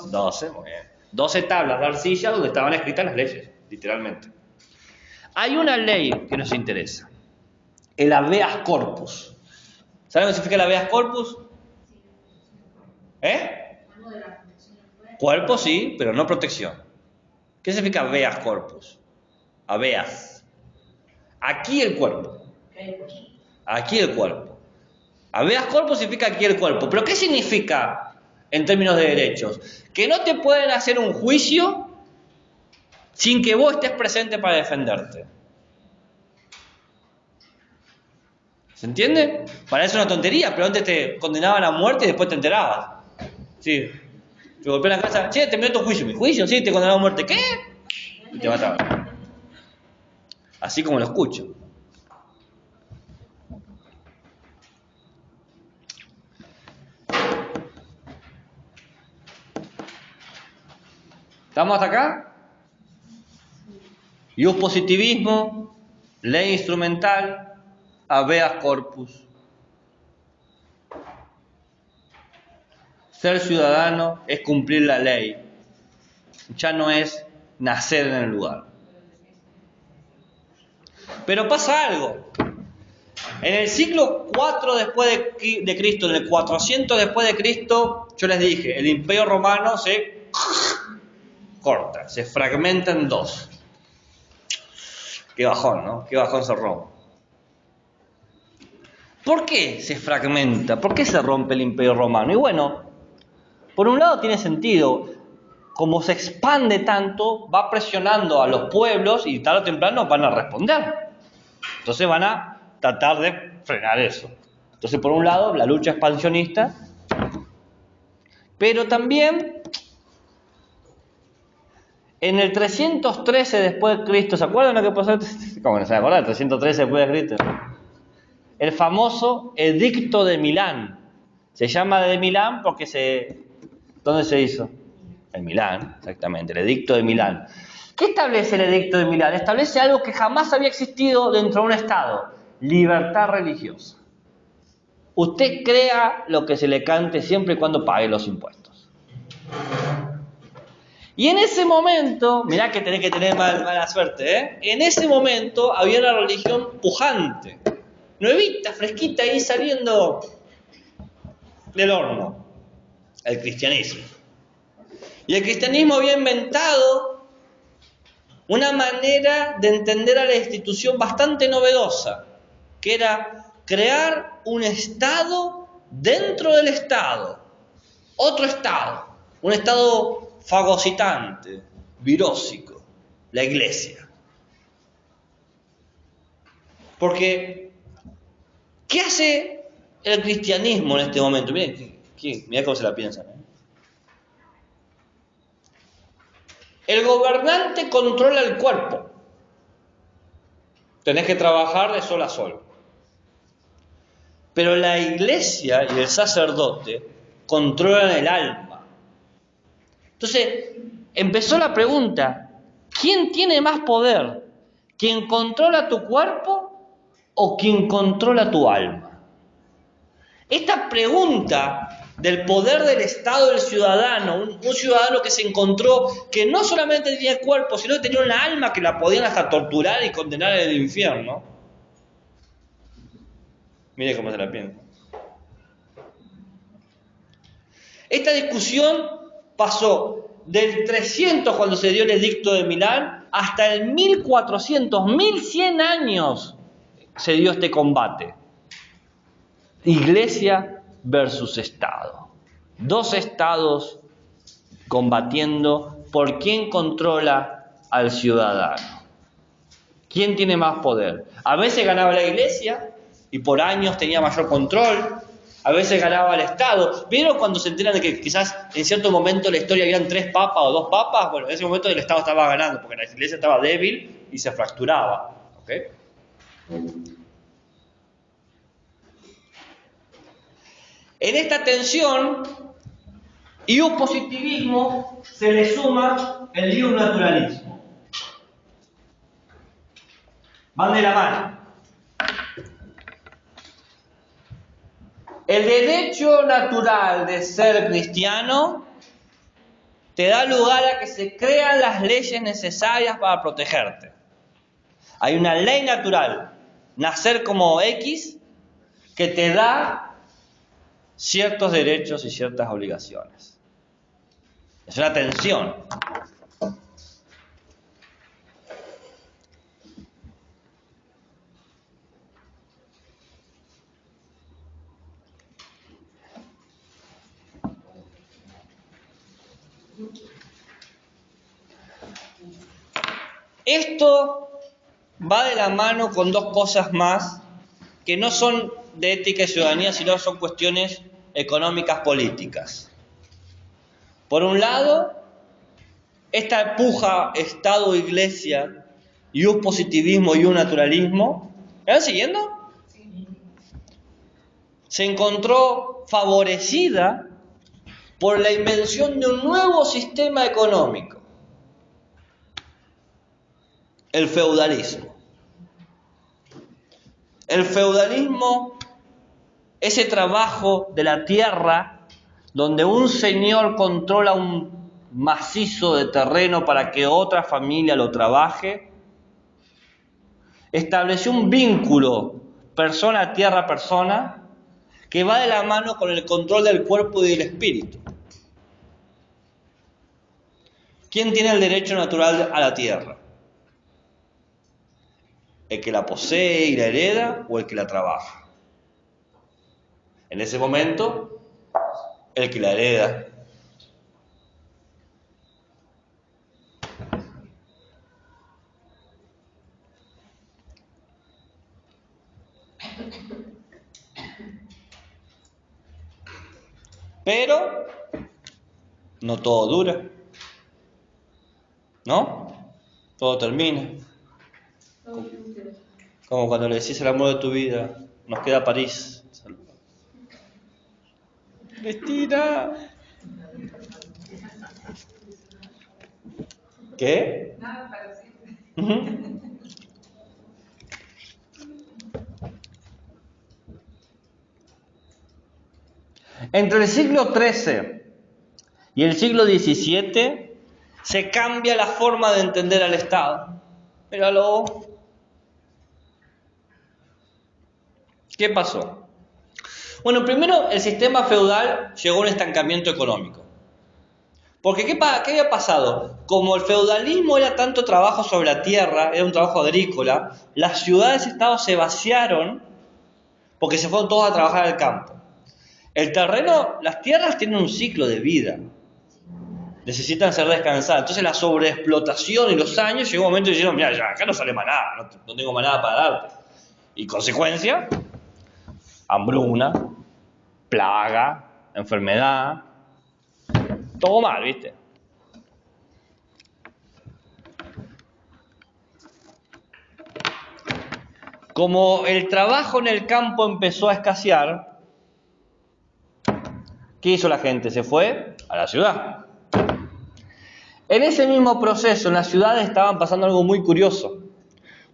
12, muy bien. 12 tablas de arcilla donde estaban escritas las leyes, literalmente. Hay una ley que nos interesa, el habeas corpus. ¿Saben qué significa el habeas corpus? Cuerpo sí, pero no protección. ¿Qué significa habeas corpus? Habeas. Aquí el cuerpo. Aquí el cuerpo. Habeas corpus significa aquí el cuerpo. ¿Pero qué significa en términos de derechos? Que no te pueden hacer un juicio sin que vos estés presente para defenderte. ¿Se entiende? Parece una tontería, pero antes te condenaban a muerte y después te enterabas. Sí. Te golpean la casa, che, terminó tu juicio. ¿Mi juicio? Sí, te condenaron a muerte. ¿Qué? Y te mataban. Así como lo escucho. ¿Estamos hasta acá? Ius positivismo, ley instrumental, habeas corpus. Ser ciudadano es cumplir la ley. Ya no es nacer en el lugar. Pero pasa algo. En el siglo 4 después de Cristo, en el 400 después de Cristo, yo les dije, el Imperio Romano se corta, se fragmenta en dos. Qué bajón, ¿no? Qué bajón se Roma. ¿Por qué se fragmenta? ¿Por qué se rompe el Imperio Romano? Y bueno, por un lado tiene sentido. Como se expande tanto, va presionando a los pueblos y tarde o temprano van a responder. Entonces van a tratar de frenar eso. Entonces, por un lado, la lucha expansionista, pero también en el 313 después de Cristo, ¿se acuerdan lo que pasó? ¿Cómo no se acuerdan? El 313 después de Cristo. El famoso Edicto de Milán. Se llama de Milán porque ¿dónde se hizo? En Milán, exactamente, el Edicto de Milán. ¿Qué establece el Edicto de Milán? Establece algo que jamás había existido dentro de un Estado: libertad religiosa. Usted crea lo que se le cante siempre y cuando pague los impuestos. Y en ese momento, mirá que tenés que tener mala suerte, ¿eh? En ese momento había una religión pujante, nuevita, fresquita, ahí saliendo del horno: el cristianismo. Y el cristianismo había inventado una manera de entender a la institución bastante novedosa, que era crear un Estado dentro del Estado, otro Estado, un Estado fagocitante, virósico, la Iglesia. Porque, ¿qué hace el cristianismo en este momento. Miren, mirá cómo se la piensan. El gobernante controla el cuerpo. Tenés que trabajar de sol a sol. Pero la iglesia y el sacerdote controlan el alma. Entonces, empezó la pregunta, ¿quién tiene más poder? ¿Quién controla tu cuerpo o quién controla tu alma? Esta pregunta del poder del Estado del ciudadano, un ciudadano que se encontró que no solamente tenía el cuerpo, sino que tenía un alma que la podían hasta torturar y condenar al infierno. Mire cómo se la piensa. Esta discusión pasó del 300, cuando se dio el edicto de Milán, hasta el 1400, 1100 años se dio este combate. Iglesia versus Estado. Dos estados combatiendo por quién controla al ciudadano. ¿Quién tiene más poder? A veces ganaba la iglesia y por años tenía mayor control. A veces ganaba el Estado. ¿Vieron cuando se enteran de que quizás en cierto momento de la historia habían 3 papas o 2 papas? Bueno, en ese momento el Estado estaba ganando porque la iglesia estaba débil y se fracturaba. ¿Okay? En esta tensión y un positivismo se le suma el ius naturalismo. Van de la mano. El derecho natural de ser cristiano te da lugar a que se crean las leyes necesarias para protegerte. Hay una ley natural, nacer como X, que te da ciertos derechos y ciertas obligaciones. Es una tensión. Esto va de la mano con dos cosas más que no son de ética y ciudadanía, sino son cuestiones económicas políticas. Por un lado, esta puja Estado-Iglesia y un positivismo y un naturalismo, ¿me van siguiendo? Se encontró favorecida por la invención de un nuevo sistema económico, el feudalismo. El feudalismo, ese trabajo de la tierra donde un señor controla un macizo de terreno para que otra familia lo trabaje, estableció un vínculo persona, tierra, persona, que va de la mano con el control del cuerpo y del espíritu. ¿Quién tiene el derecho natural a la tierra? ¿El que la posee y la hereda o el que la trabaja? En ese momento, el que la hereda. Pero no todo dura, ¿no? Todo termina. Como cuando le decís el amor de tu vida, nos queda París. Cristina. ¿Qué? Nada para siempre. Entre el siglo XIII y el siglo XVII se cambia la forma de entender al Estado. Míralo. ¿Qué pasó? Bueno, primero el sistema feudal llegó a un estancamiento económico. Porque ¿qué había pasado? Como el feudalismo era tanto trabajo sobre la tierra, era un trabajo agrícola, las ciudades-estados se vaciaron porque se fueron todos a trabajar al campo. El terreno, las tierras tienen un ciclo de vida. Necesitan ser descansadas. Entonces la sobreexplotación y los años, llegó un momento y dijeron, mira, ya acá no sale más nada, no tengo más nada para darte. Y consecuencia, hambruna, plaga, enfermedad, todo mal, ¿viste? Como el trabajo en el campo empezó a escasear, ¿qué hizo la gente? Se fue a la ciudad. En ese mismo proceso, en las ciudades estaban pasando algo muy curioso.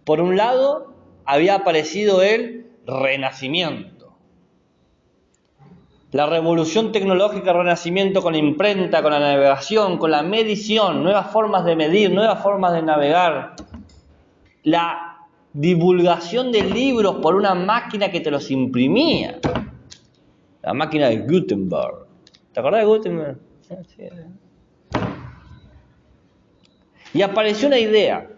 Por un lado, había aparecido el Renacimiento. La revolución tecnológica, el Renacimiento con la imprenta, con la navegación, con la medición, nuevas formas de medir, nuevas formas de navegar. La divulgación de libros por una máquina que te los imprimía. La máquina de Gutenberg. ¿Te acordás de Gutenberg? Sí. Y apareció una idea.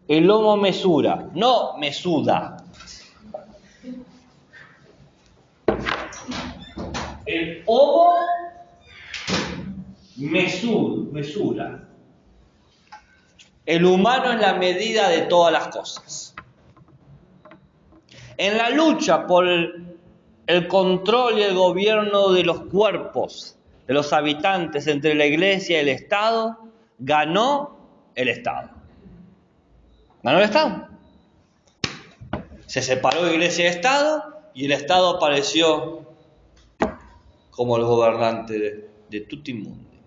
El homo mesura, no mesuda. El homo mesura. El humano es la medida de todas las cosas. En la lucha por el control y el gobierno de los cuerpos de los habitantes entre la Iglesia y el Estado, ganó el Estado. Ganó el Estado. Se separó Iglesia y Estado y el Estado apareció como el gobernante de tutti mundi.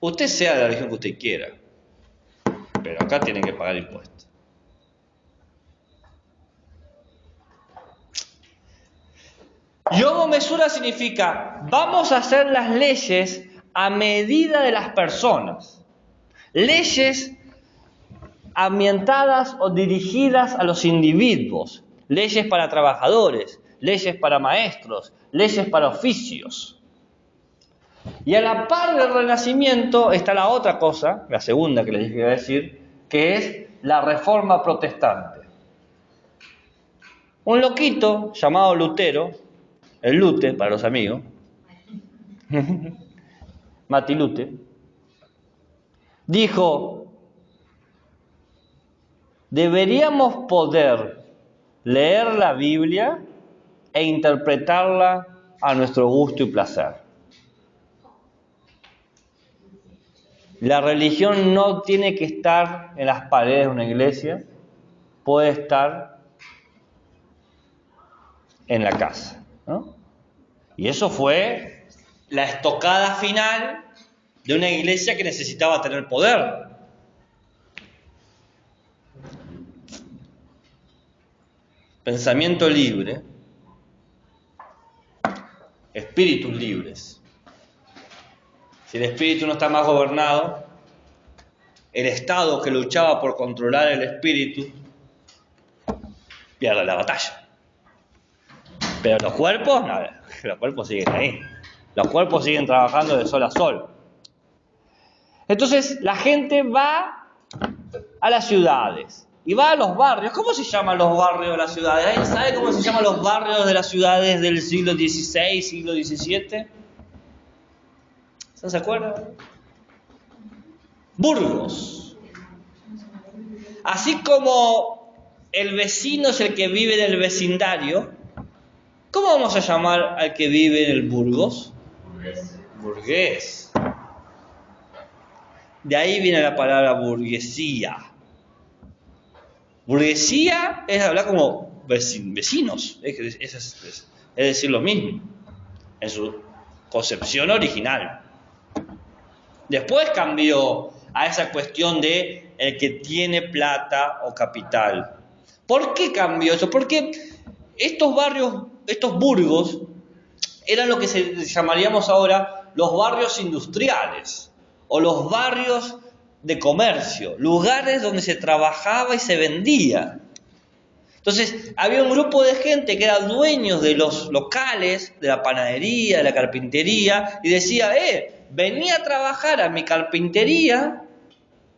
Usted sea de la religión que usted quiera, pero acá tiene que pagar impuestos. Y homo mesura significa, vamos a hacer las leyes a medida de las personas. Leyes ambientadas o dirigidas a los individuos. Leyes para trabajadores, leyes para maestros, leyes para oficios. Y a la par del Renacimiento está la otra cosa, la segunda que les iba a decir, que es la Reforma Protestante. Un loquito llamado Lutero, el Lute para los amigos, Matilute, dijo: deberíamos poder leer la Biblia e interpretarla a nuestro gusto y placer. La religión no tiene que estar en las paredes de una iglesia, puede estar en la casa, ¿no? Y eso fue la estocada final de una iglesia que necesitaba tener poder. Pensamiento libre, espíritus libres. Si el espíritu no está más gobernado, el Estado que luchaba por controlar el espíritu pierde la batalla. Pero los cuerpos, no, los cuerpos siguen ahí. Los cuerpos siguen trabajando de sol a sol. Entonces la gente va a las ciudades y va a los barrios. ¿Cómo se llaman los barrios de las ciudades? ¿Alguien sabe cómo se llaman los barrios de las ciudades del siglo XVI, siglo XVII? ¿Se acuerdan? Burgos. Así como el vecino es el que vive en el vecindario, ¿cómo vamos a llamar al que vive en el Burgos? Burgués. De ahí viene la palabra burguesía. Burguesía es hablar como vecinos, es decir lo mismo, en su concepción original. Después cambió a esa cuestión de el que tiene plata o capital. ¿Por qué cambió eso? Porque estos barrios, estos burgos, eran lo que llamaríamos ahora los barrios industriales o los barrios de comercio, lugares donde se trabajaba y se vendía. Entonces, había un grupo de gente que era dueños de los locales, de la panadería, de la carpintería, y decía, vení a trabajar a mi carpintería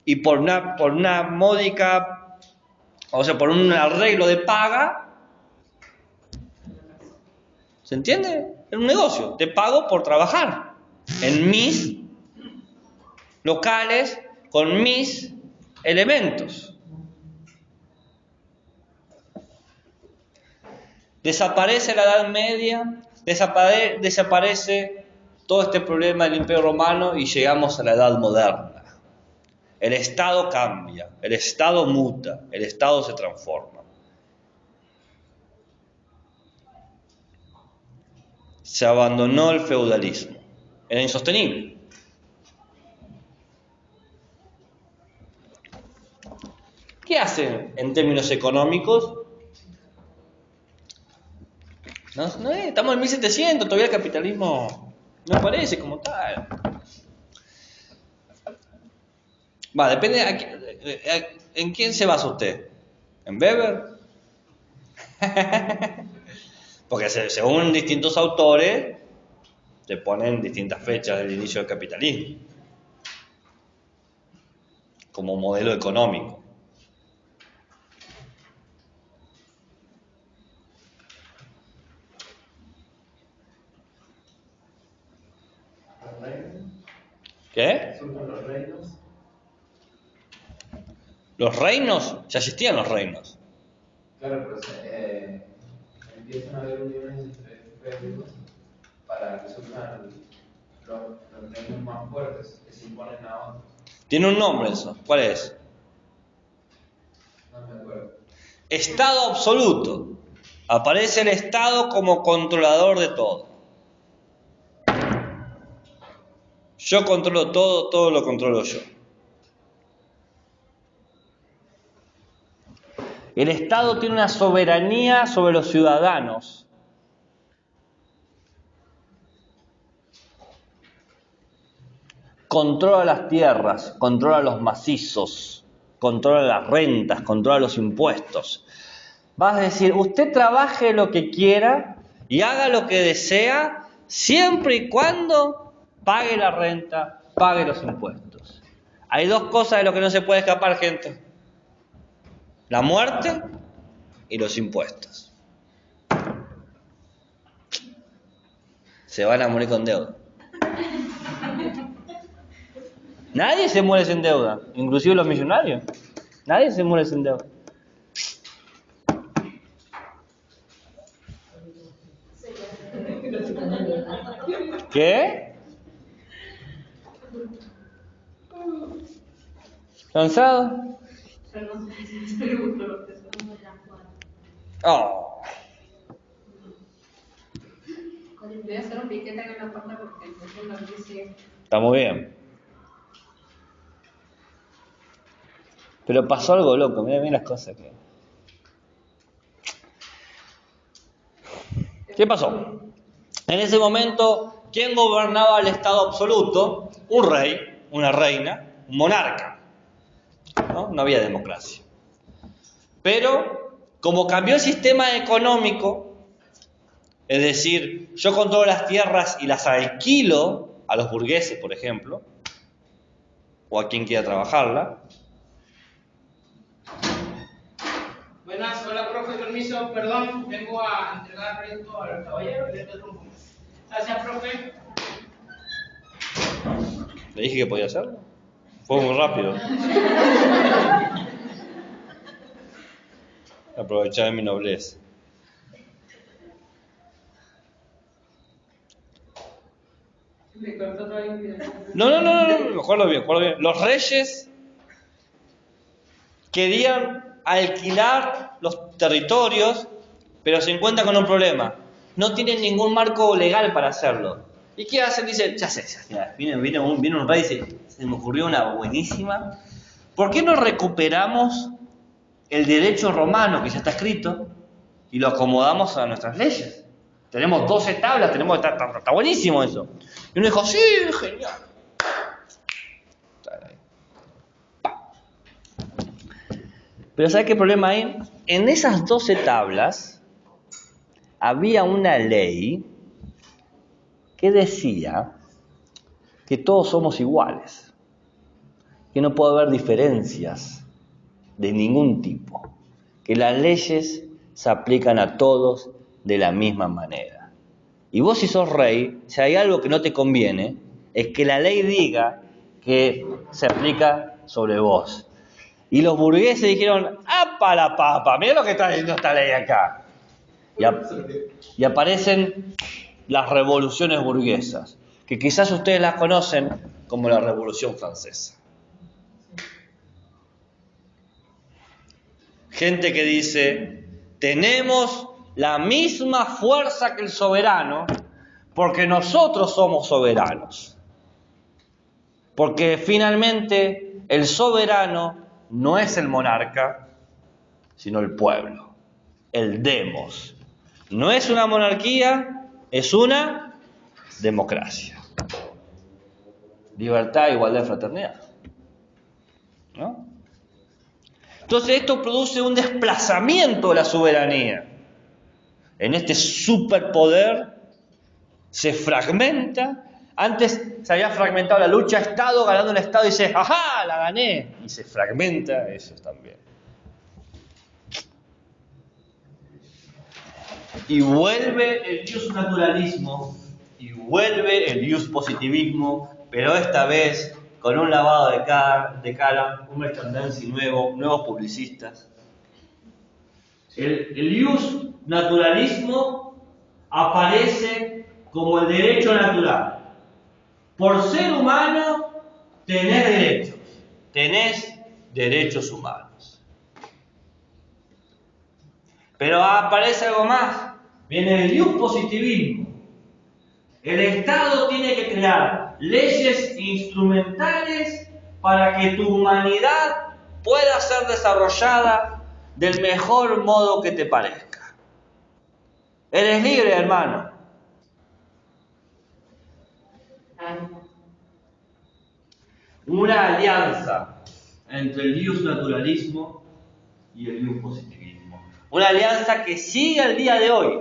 y por una módica, o sea, por un arreglo de paga, ¿se entiende? Es un negocio, te pago por trabajar en mis locales con mis elementos. Desaparece la Edad Media, desaparece todo este problema del Imperio Romano y llegamos a la Edad Moderna. El Estado cambia, el Estado muta, el Estado se transforma. Se abandonó el feudalismo, era insostenible. ¿Qué hacen en términos económicos? No, estamos en 1700, todavía el capitalismo no aparece como tal. Depende en quién se basa usted. ¿En Weber? Porque según distintos autores se ponen distintas fechas del inicio del capitalismo como modelo económico. ¿Qué? Los reinos. Los reinos, ya existían los reinos. Claro, pero empiezan a haber uniones entre reinos para que surjan los reinos más fuertes que se imponen a otros. Tiene un nombre eso, ¿cuál es? No me acuerdo. Estado absoluto. Aparece el Estado como controlador de todo. Yo controlo todo, todo lo controlo yo. El Estado tiene una soberanía sobre los ciudadanos. Controla las tierras, controla los macizos, controla las rentas, controla los impuestos. Vas a decir, usted trabaje lo que quiera y haga lo que desea, siempre y cuando pague la renta, pague los impuestos. Hay dos cosas de lo que no se puede escapar, gente. La muerte y los impuestos. Se van a morir con deuda. Nadie se muere sin deuda, inclusive los millonarios. Nadie se muere sin deuda. ¿Qué? ¿Cansado? Oh. Voy a hacer un piquete en la puerta porque entonces lo dice. Está muy bien. Pero pasó algo loco, mira las cosas que... ¿Qué pasó? En ese momento, ¿quién gobernaba el Estado absoluto? Un rey, una reina, un monarca. No había democracia. Pero, como cambió el sistema económico, es decir, yo controlo las tierras y las alquilo a los burgueses, por ejemplo, o a quien quiera trabajarla. Buenas, hola profe, permiso, perdón, vengo a entregar esto al caballero y le interrumpo. Gracias, profe. Le dije que podía hacerlo. Fue muy rápido. Aprovechar mi nobleza. Me cortó todo el video. No, mejor lo bien. Los reyes querían alquilar los territorios, pero se encuentran con un problema. No tienen ningún marco legal para hacerlo. ¿Y qué hacen? Dice, ya sé, viene un rey y dice, se me ocurrió una buenísima. ¿Por qué no recuperamos el derecho romano que ya está escrito y lo acomodamos a nuestras leyes? Tenemos 12 tablas, está buenísimo eso. Y uno dijo, sí, genial. Pero ¿sabes qué problema hay? En esas 12 tablas había una ley que decía que todos somos iguales, que no puede haber diferencias de ningún tipo, que las leyes se aplican a todos de la misma manera. Y vos, si sos rey, si hay algo que no te conviene, es que la ley diga que se aplica sobre vos. Y los burgueses dijeron, ¡apa la papa! Mirá lo que está diciendo esta ley acá. Y aparecen las revoluciones burguesas, que quizás ustedes las conocen como la Revolución Francesa. Gente que dice, tenemos la misma fuerza que el soberano porque nosotros somos soberanos. Porque finalmente el soberano no es el monarca, sino el pueblo, el demos. No es una monarquía, es una democracia. Libertad, igualdad y fraternidad. ¿No? Entonces esto produce un desplazamiento de la soberanía. En este superpoder se fragmenta. Antes se había fragmentado la lucha Estado, ganando el Estado y dice, ¡ajá! La gané. Y se fragmenta eso también. Y vuelve el ius naturalismo, y vuelve el ius positivismo, pero esta vez con un lavado de cara, un merchandising nuevo, nuevos publicistas. El ius naturalismo aparece como el derecho natural. Por ser humano, tenés derechos humanos. Pero aparece algo más, viene el ius positivismo. El Estado tiene que crear leyes instrumentales para que tu humanidad pueda ser desarrollada del mejor modo que te parezca. Eres libre, hermano. Una alianza entre el ius naturalismo y el ius positivismo. Una alianza que sigue al día de hoy.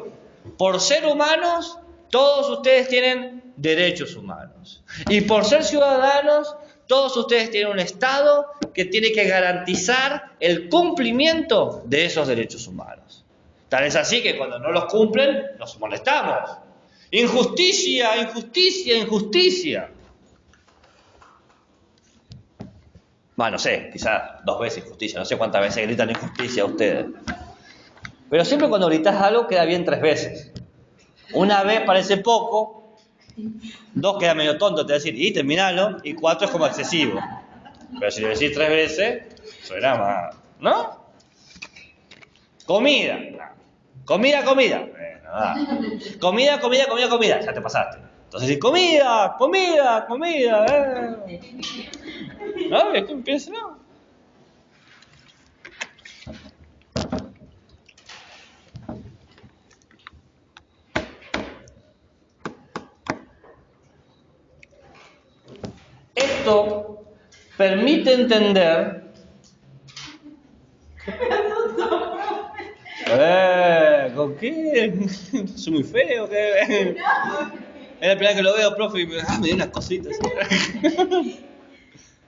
Por ser humanos, todos ustedes tienen derechos humanos. Y por ser ciudadanos, todos ustedes tienen un Estado que tiene que garantizar el cumplimiento de esos derechos humanos. Tal es así que cuando no los cumplen, nos molestamos. Injusticia, injusticia, injusticia. Bueno, no sé, quizás 2 veces injusticia, no sé cuántas veces gritan injusticia ustedes. Pero siempre cuando gritas algo queda bien 3 veces. Una vez parece poco, 2 queda medio tonto, te va a decir, y terminalo, y 4 es como excesivo. Pero si lo decís 3 veces, suena más, ¿no? Comida. Comida. Comida. Ya te pasaste. Entonces, comida. ¿No? ¿Qué empieza? No. Esto permite entender. ¿Con qué? ¿Soy muy feo? ¿Qué? Es la primera vez que lo veo, profe, y me dio unas cositas.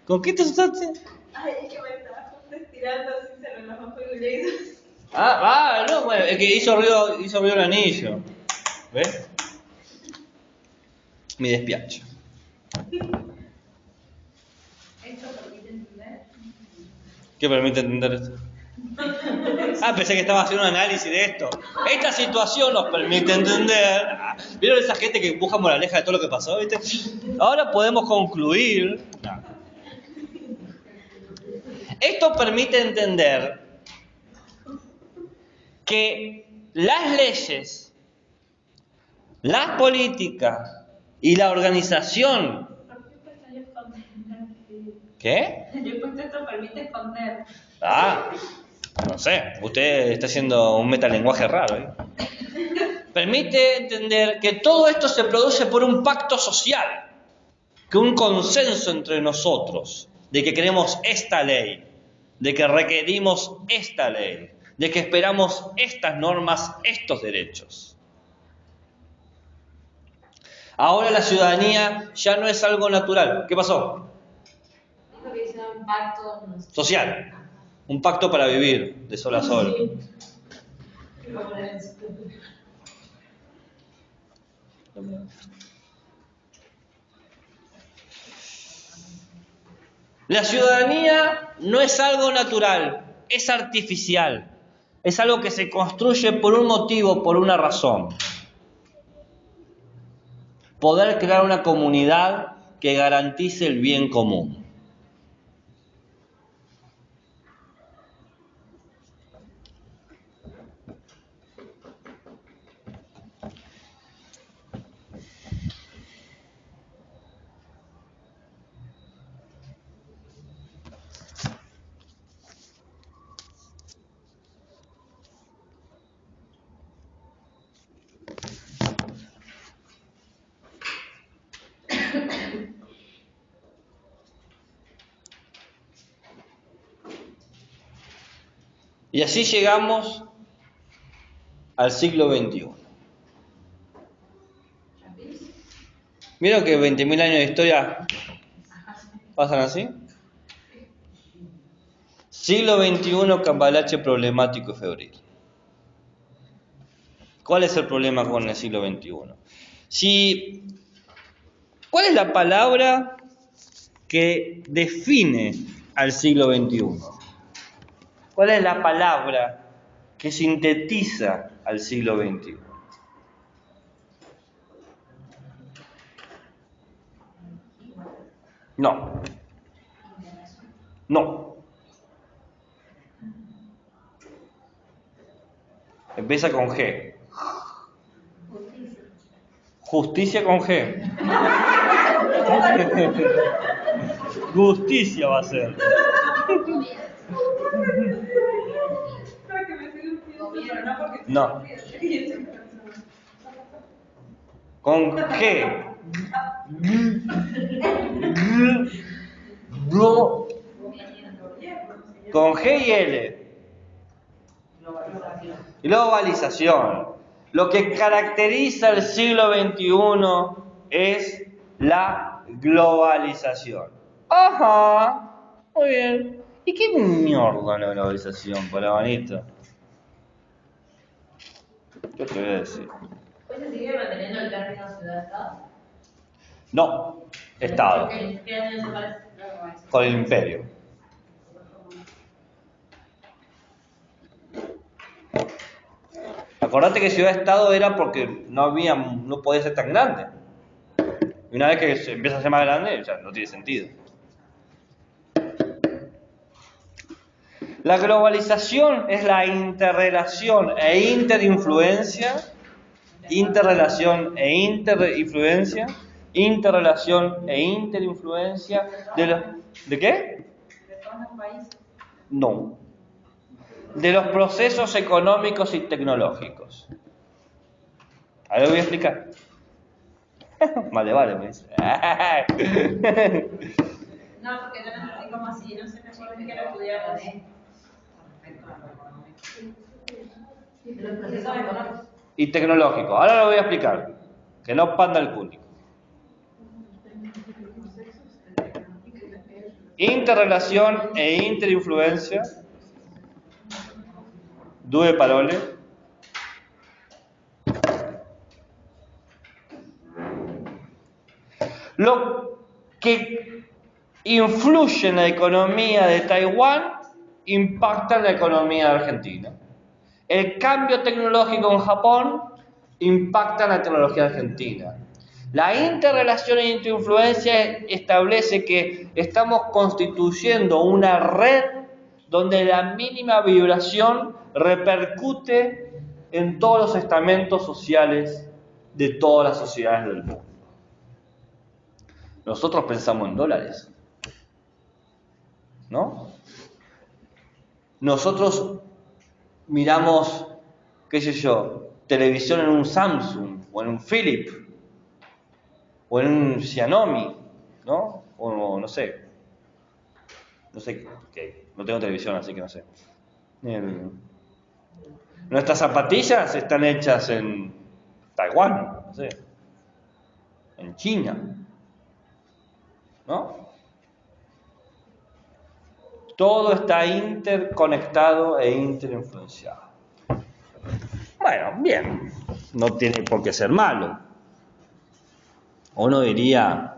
¿Con qué te asustaste? Ay, es que me estaba estirando así, se relajó con el dedo. No, bueno, es que hizo ruido el anillo. ¿Ves? Mi despiacho. ¿Esto permite entender? ¿Qué permite entender esto? Pensé que estaba haciendo un análisis de esto. Esta situación nos permite entender. ¿Vieron esa gente que busca moraleja de todo lo que pasó? ¿Viste? Ahora podemos concluir. Esto permite entender que las leyes, las políticas y la organización. ¿Qué? Yo puse esto permite esconder. No sé, usted está haciendo un metalenguaje raro, ¿eh? Permite entender que todo esto se produce por un pacto social, que un consenso entre nosotros, de que queremos esta ley, de que requerimos esta ley, de que esperamos estas normas, estos derechos. Ahora la ciudadanía ya no es algo natural. ¿Qué pasó? Dijo que hizo un pacto Social. Un pacto para vivir de sol a sol. La ciudadanía no es algo natural, es artificial. Es algo que se construye por un motivo, por una razón. Poder crear una comunidad que garantice el bien común. Y así llegamos al siglo XXI. ¿Vieron que 20.000 años de historia pasan así? Siglo XXI, cambalache problemático y febril. ¿Cuál es el problema con el siglo XXI? ¿Cuál es la palabra que define al siglo XXI? ¿Cuál es la palabra que sintetiza al siglo XXI? No. Empieza con G. Justicia con G. Justicia va a ser. No. Con G. Con G y L. Globalización. Lo que caracteriza el siglo XXI es la globalización. Ajá, muy bien. ¿Y qué mierda la globalización, palabanito? ¿Qué te voy a decir? ¿Pues se sigue manteniendo el término ciudad-estado? No, Estado. ¿Qué año se parece? Con el imperio. Acordate que ciudad-estado era porque no podía ser tan grande. Y una vez que se empieza a ser más grande, ya no tiene sentido. La globalización es la interrelación e interinfluencia, interrelación e interinfluencia ¿de qué? ¿De todos los países? No. De los procesos económicos y tecnológicos. Ahora lo voy a explicar. Vale, me dice. No, porque yo no entendí como así, no sé, me acuerdo que quiero estudiar los procesos económicos. Y tecnológico. Ahora lo voy a explicar. Que no panda el cúnico. Interrelación e interinfluencia. Due parole. Lo que influye en la economía de Taiwán impacta en la economía de Argentina. El cambio tecnológico en Japón impacta en la tecnología argentina. La interrelación e interinfluencia establece que estamos constituyendo una red donde la mínima vibración repercute en todos los estamentos sociales de todas las sociedades del mundo. Nosotros pensamos en dólares, ¿no? Nosotros miramos, qué sé yo, televisión en un Samsung, o en un Philips, o en un Xiaomi, ¿no? O no sé qué, no tengo televisión, así que no sé. Nuestras zapatillas están hechas en Taiwán, no sé, en China, ¿no? Todo está interconectado e interinfluenciado. Bueno, bien, no tiene por qué ser malo. Uno diría,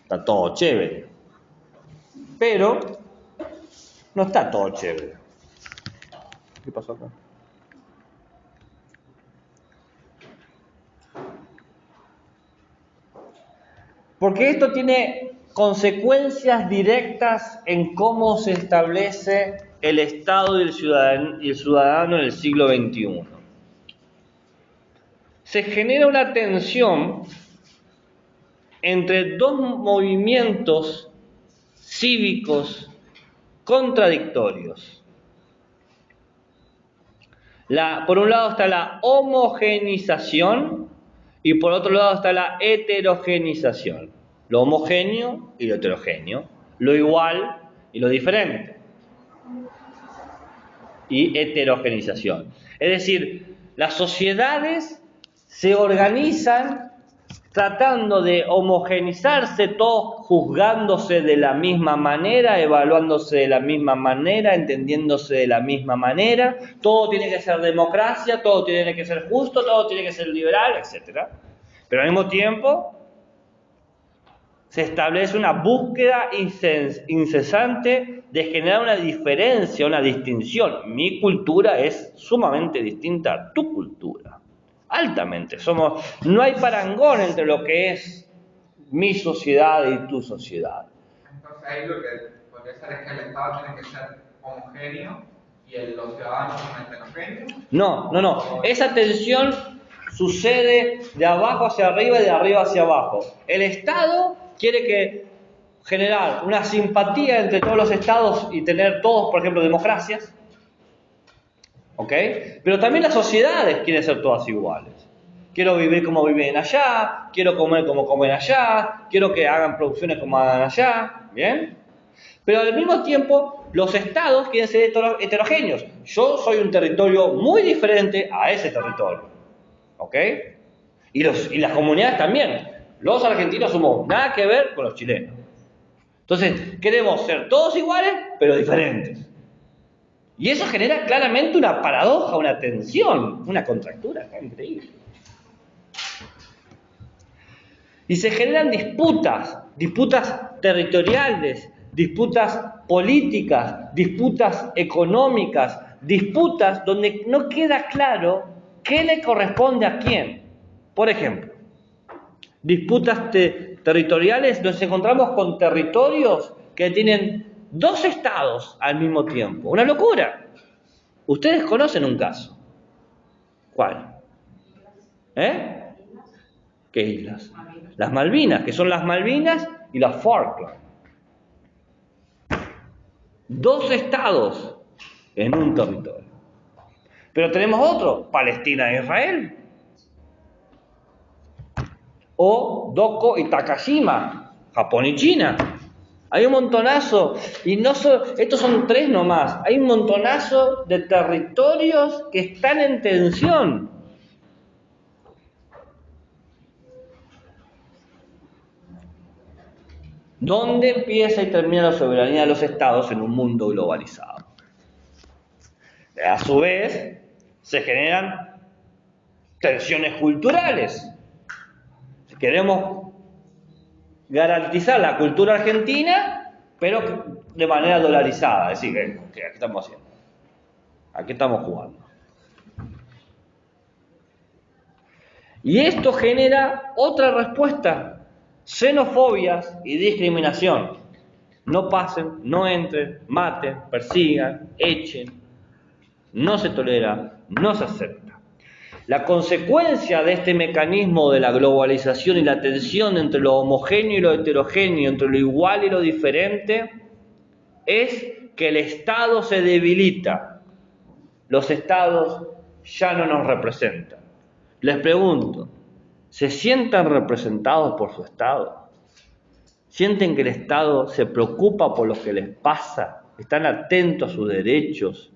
está todo chévere. Pero no está todo chévere. ¿Qué pasó acá? Porque esto tiene consecuencias directas en cómo se establece el Estado y el ciudadano en el siglo XXI. Se genera una tensión entre dos movimientos cívicos contradictorios. Por un lado está la homogeneización y por otro lado está la heterogenización. Lo homogéneo y lo heterogéneo, lo igual y lo diferente. Y heterogenización. Es decir, las sociedades se organizan tratando de homogeneizarse, todos juzgándose de la misma manera, evaluándose de la misma manera, entendiéndose de la misma manera. Todo tiene que ser democracia, todo tiene que ser justo, todo tiene que ser liberal, etc. Pero al mismo tiempo se establece una búsqueda incesante de generar una diferencia, una distinción. Mi cultura es sumamente distinta a tu cultura. Altamente. No hay parangón entre lo que es mi sociedad y tu sociedad. Entonces ahí lo que podría ser es que el Estado tiene que ser homogéneo y los ciudadanos son heterogéneos. No. Esa tensión sucede de abajo hacia arriba y de arriba hacia abajo. El Estado quiere generar una simpatía entre todos los estados y tener todos, por ejemplo, democracias. ¿Ok? Pero también las sociedades quieren ser todas iguales. Quiero vivir como viven allá, quiero comer como comen allá, quiero que hagan producciones como hagan allá, ¿bien? Pero al mismo tiempo, los estados quieren ser heterogéneos. Yo soy un territorio muy diferente a ese territorio, ¿ok? Y las comunidades también. Los argentinos somos nada que ver con los chilenos. Entonces, queremos ser todos iguales, pero diferentes. Y eso genera claramente una paradoja, una tensión, una contractura increíble. Y se generan disputas territoriales, disputas políticas, disputas económicas, disputas donde no queda claro qué le corresponde a quién. Por ejemplo, disputas territoriales, nos encontramos con territorios que tienen dos estados al mismo tiempo. Una locura. Ustedes conocen un caso. ¿Cuál? ¿Qué islas? Las Malvinas, que son las Malvinas y las Falkland. Dos estados en un territorio. Pero tenemos otro, Palestina e Israel. O Doko y Takashima, Japón y China. Hay un montonazo, y no estos son 3 nomás, hay un montonazo de territorios que están en tensión. ¿Dónde empieza y termina la soberanía de los estados en un mundo globalizado? A su vez, se generan tensiones culturales. Si queremos garantizar la cultura argentina, pero de manera dolarizada. Es decir, ¿qué estamos haciendo? ¿A qué estamos jugando? Y esto genera otra respuesta: xenofobias y discriminación. No pasen, no entren, maten, persigan, echen. No se tolera, no se acepta. La consecuencia de este mecanismo de la globalización y la tensión entre lo homogéneo y lo heterogéneo, entre lo igual y lo diferente, es que el Estado se debilita. Los Estados ya no nos representan. Les pregunto, ¿se sienten representados por su Estado? ¿Sienten que el Estado se preocupa por lo que les pasa? ¿Están atentos a sus derechos?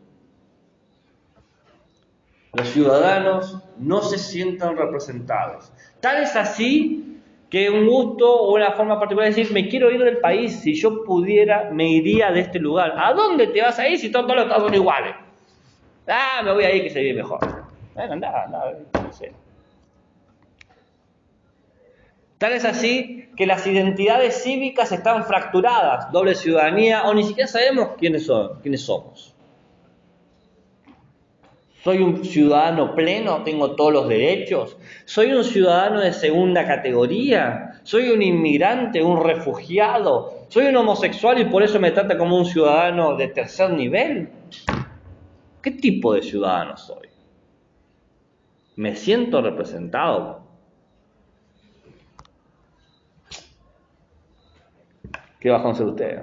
Los ciudadanos no se sientan representados. Tal es así que un gusto o una forma particular de decir, me quiero ir del país, si yo pudiera, me iría de este lugar. ¿A dónde te vas a ir si todos los estados son iguales? Me voy a ir que se vive mejor. Bueno, anda, no sé. Tal es así que las identidades cívicas están fracturadas, doble ciudadanía, o ni siquiera sabemos quiénes somos. ¿Soy un ciudadano pleno? ¿Tengo todos los derechos? ¿Soy un ciudadano de segunda categoría? ¿Soy un inmigrante, un refugiado? ¿Soy un homosexual y por eso me trata como un ciudadano de tercer nivel? ¿Qué tipo de ciudadano soy? ¿Me siento representado? ¿Qué va a hacer usted?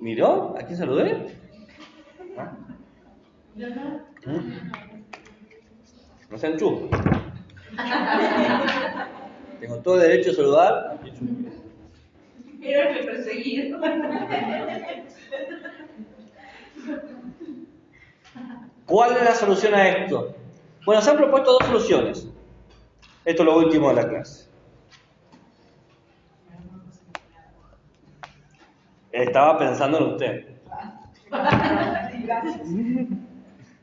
¿Miró? ¿A quién saludé? ¿Ah? No sean chuscos. Tengo todo el derecho a saludar. Era el perseguido. ¿Cuál es la solución a esto? Bueno, se han propuesto dos soluciones. Esto es lo último de la clase. Estaba pensando en usted.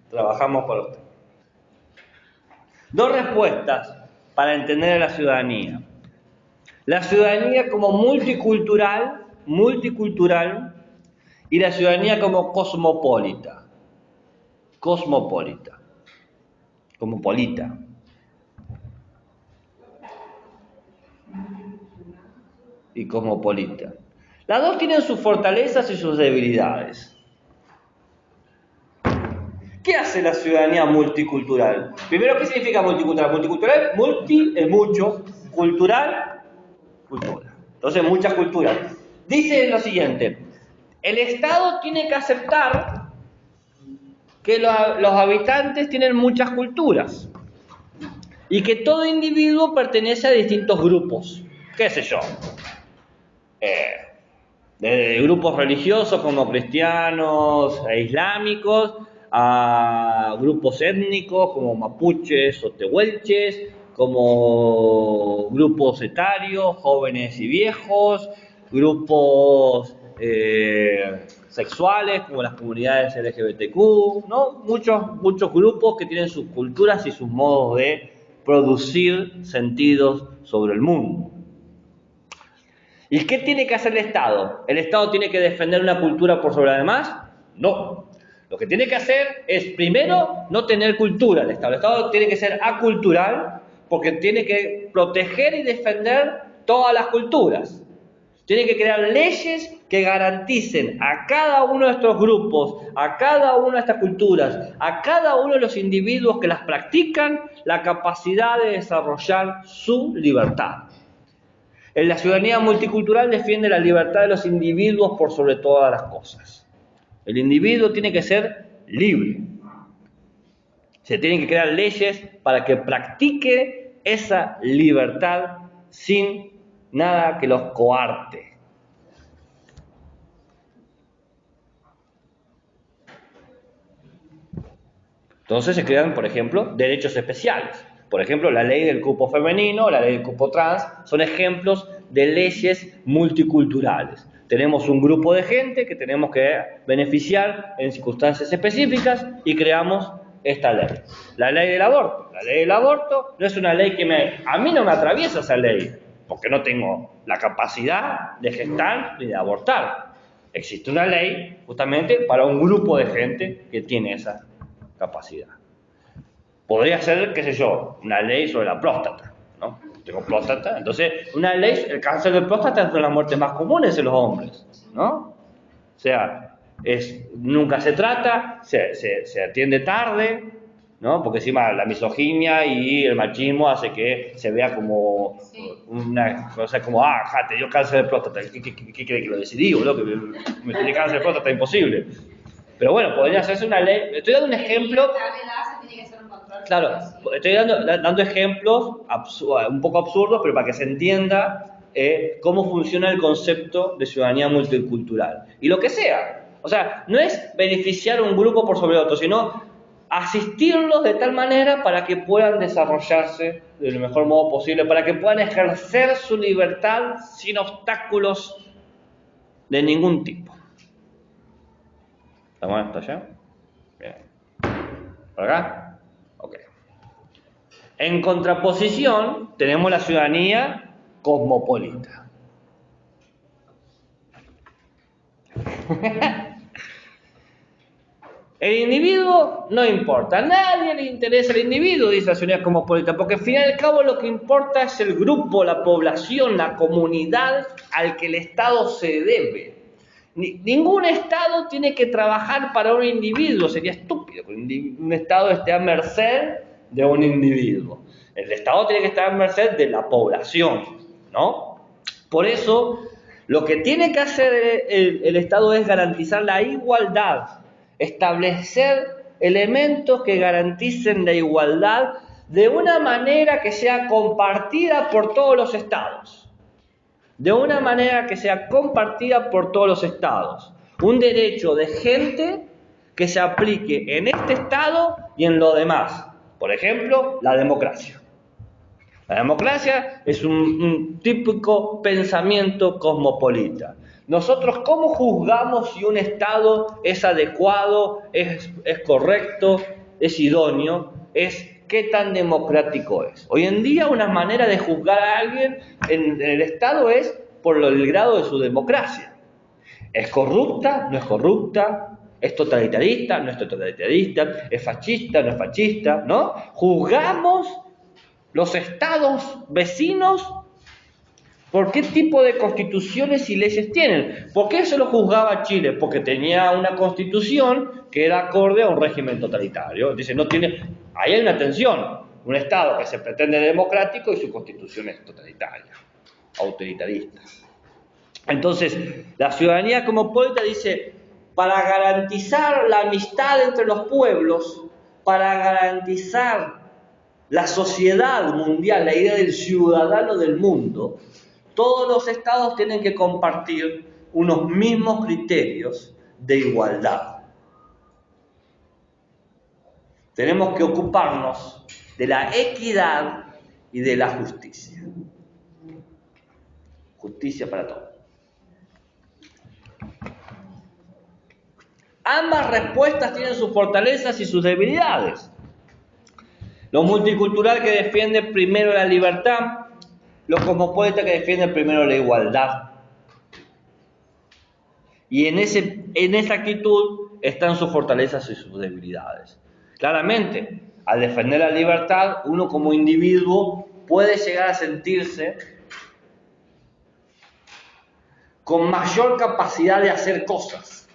Trabajamos para usted. Dos respuestas para entender a la ciudadanía. La ciudadanía como multicultural, y la ciudadanía como cosmopolita. Cosmopolita. Y cosmopolita. Las dos tienen sus fortalezas y sus debilidades. ¿Qué hace la ciudadanía multicultural? Primero, ¿qué significa multicultural? Multicultural, multi es mucho, cultural, cultura. Entonces, muchas culturas. Dice lo siguiente: el Estado tiene que aceptar que los habitantes tienen muchas culturas y que todo individuo pertenece a distintos grupos. ¿Qué sé yo? Desde grupos religiosos como cristianos e islámicos a grupos étnicos como mapuches o tehuelches, como grupos etarios, jóvenes y viejos, grupos sexuales como las comunidades LGBTQ, ¿no? Muchos grupos que tienen sus culturas y sus modos de producir sentidos sobre el mundo. ¿Y qué tiene que hacer el Estado? ¿El Estado tiene que defender una cultura por sobre la demás? No. Lo que tiene que hacer es, primero, no tener cultura el Estado. El Estado tiene que ser acultural porque tiene que proteger y defender todas las culturas. Tiene que crear leyes que garanticen a cada uno de estos grupos, a cada una de estas culturas, a cada uno de los individuos que las practican, la capacidad de desarrollar su libertad. En la ciudadanía multicultural defiende la libertad de los individuos por sobre todas las cosas. El individuo tiene que ser libre. Se tienen que crear leyes para que practique esa libertad sin nada que los coarte. Entonces se crean, por ejemplo, derechos especiales. Por ejemplo, la ley del cupo femenino, la ley del cupo trans, son ejemplos de leyes multiculturales. Tenemos un grupo de gente que tenemos que beneficiar en circunstancias específicas y creamos esta ley. La ley del aborto. La ley del aborto no es una ley que a mí no me atraviesa esa ley, porque no tengo la capacidad de gestar ni de abortar. Existe una ley justamente para un grupo de gente que tiene esa capacidad. Podría ser, qué sé yo, una ley sobre la próstata, ¿no? Tengo próstata, entonces una ley, el cáncer de próstata es una de las muertes más comunes en los hombres, ¿no? O sea, nunca se trata, se atiende tarde, ¿no? Porque encima la misoginia y el machismo hace que se vea como una cosa como, te dio cáncer de próstata, ¿qué cree que lo decidí, boludo? Que me tiene cáncer de próstata, imposible. Pero bueno, podría hacerse una ley. Estoy dando un ejemplo. Claro, estoy dando ejemplos un poco absurdos, pero para que se entienda cómo funciona el concepto de ciudadanía multicultural. Y lo que sea. O sea, no es beneficiar a un grupo por sobre otro, sino asistirlos de tal manera para que puedan desarrollarse de lo mejor modo posible, para que puedan ejercer su libertad sin obstáculos de ningún tipo. ¿Estamos hasta allá? Bien. ¿Por acá? Ok. En contraposición, tenemos la ciudadanía cosmopolita. El individuo no importa, a nadie le interesa el individuo, dice la ciudadanía cosmopolita, porque al fin y al cabo lo que importa es el grupo, la población, la comunidad al que el Estado se debe. Ningún Estado tiene que trabajar para un individuo, sería estúpido que un Estado esté a merced de un individuo. El Estado tiene que estar a merced de la población, ¿no? Por eso, lo que tiene que hacer el Estado es garantizar la igualdad, establecer elementos que garanticen la igualdad de una manera que sea compartida por todos los estados. De una manera que sea compartida por todos los estados. Un derecho de gente que se aplique en este estado y en lo demás. Por ejemplo, la democracia. La democracia es un típico pensamiento cosmopolita. Nosotros, ¿cómo juzgamos si un Estado es adecuado, es correcto, es idóneo? Es qué tan democrático es. Hoy en día una manera de juzgar a alguien en el Estado es por el grado de su democracia. ¿Es corrupta? ¿No es corrupta? ¿Es totalitarista? ¿No es totalitarista? ¿Es fascista? ¿No es fascista? ¿No? Juzgamos los estados vecinos por qué tipo de constituciones y leyes tienen. ¿Por qué se lo juzgaba Chile? Porque tenía una constitución que era acorde a un régimen totalitario. Dice, no tiene. Ahí hay una tensión. Un estado que se pretende democrático y su constitución es totalitaria, autoritarista. Entonces, la ciudadanía cosmopolita dice, para garantizar la amistad entre los pueblos, para garantizar la sociedad mundial, la idea del ciudadano del mundo, todos los estados tienen que compartir unos mismos criterios de igualdad. Tenemos que ocuparnos de la equidad y de la justicia. Justicia para todos. Ambas respuestas tienen sus fortalezas y sus debilidades. Lo multicultural que defiende primero la libertad, lo cosmopolita que defiende primero la igualdad. Y en esa actitud están sus fortalezas y sus debilidades. Claramente, al defender la libertad, uno como individuo puede llegar a sentirse con mayor capacidad de hacer cosas.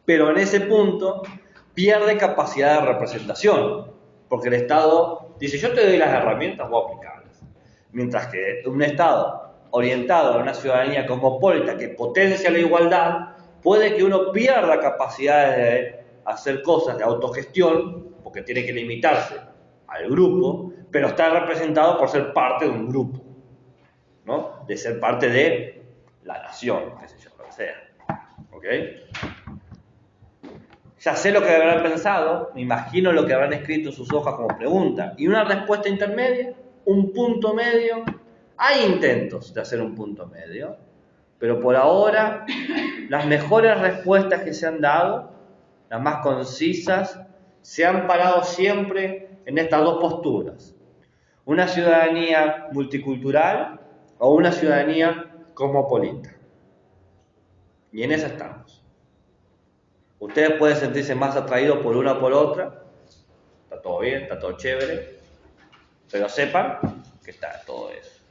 Pero en ese punto pierde capacidad de representación. Porque el Estado dice, yo te doy las herramientas, voy a aplicarlas. Mientras que un Estado orientado a una ciudadanía cosmopolita que potencia la igualdad, puede que uno pierda capacidades de hacer cosas de autogestión, porque tiene que limitarse al grupo, pero está representado por ser parte de un grupo, ¿no? De ser parte de la nación, qué sé yo, lo que sea. ¿Ok? Ya sé lo que habrán pensado, me imagino lo que habrán escrito en sus hojas como pregunta. ¿Y una respuesta intermedia? ¿Un punto medio? Hay intentos de hacer un punto medio, pero por ahora las mejores respuestas que se han dado, las más concisas, se han parado siempre en estas dos posturas. Una ciudadanía multicultural o una ciudadanía cosmopolita. Y en esa estamos. Ustedes pueden sentirse más atraídos por una o por otra. Está todo bien, está todo chévere. Pero sepan que está todo eso.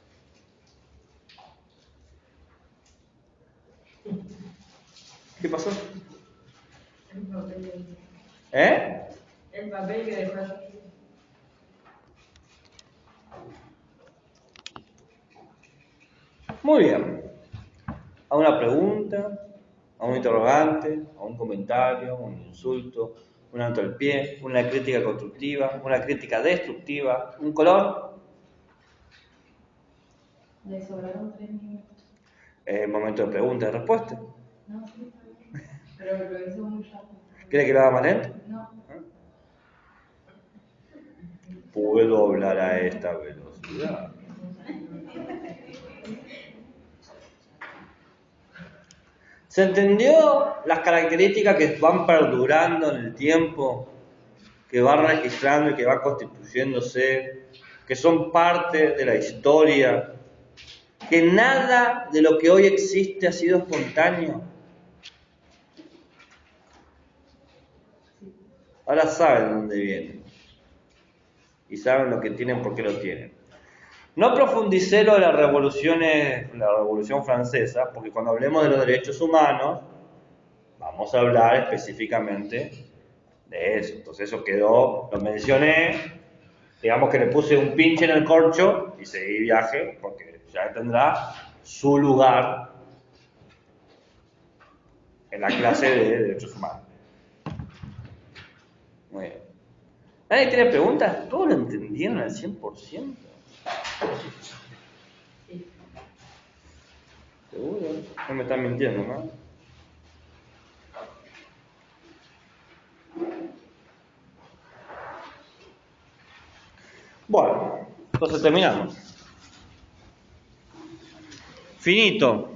¿Qué pasó? El papel que dejó aquí. Muy bien. ¿A una pregunta? ¿A un interrogante? ¿A un comentario? ¿Un insulto? ¿Un alto al pie? ¿Una crítica constructiva? ¿Una crítica destructiva? ¿Un color? Le sobraron 3 minutos. Momento de pregunta y respuesta. No, sí, pero lo hizo muy rápido. ¿Quiere que lo haga más lento? No. Puedo hablar a esta velocidad. ¿Se entendió las características que van perdurando en el tiempo, que va registrando y que va constituyéndose, que son parte de la historia, que nada de lo que hoy existe ha sido espontáneo. Ahora saben dónde vienen y saben lo que tienen, por qué lo tienen. No profundicé lo de la Revolución Francesa, porque cuando hablemos de los derechos humanos, vamos a hablar específicamente de eso. Entonces eso quedó, lo mencioné, digamos que le puse un pinche en el corcho y seguí viaje, porque ya tendrá su lugar en la clase de derechos humanos. Muy bien. ¿Nadie tiene preguntas? ¿Todos lo entendieron al 100%? ¿Seguro? No me están mintiendo, ¿no? Bueno, entonces terminamos. Finito.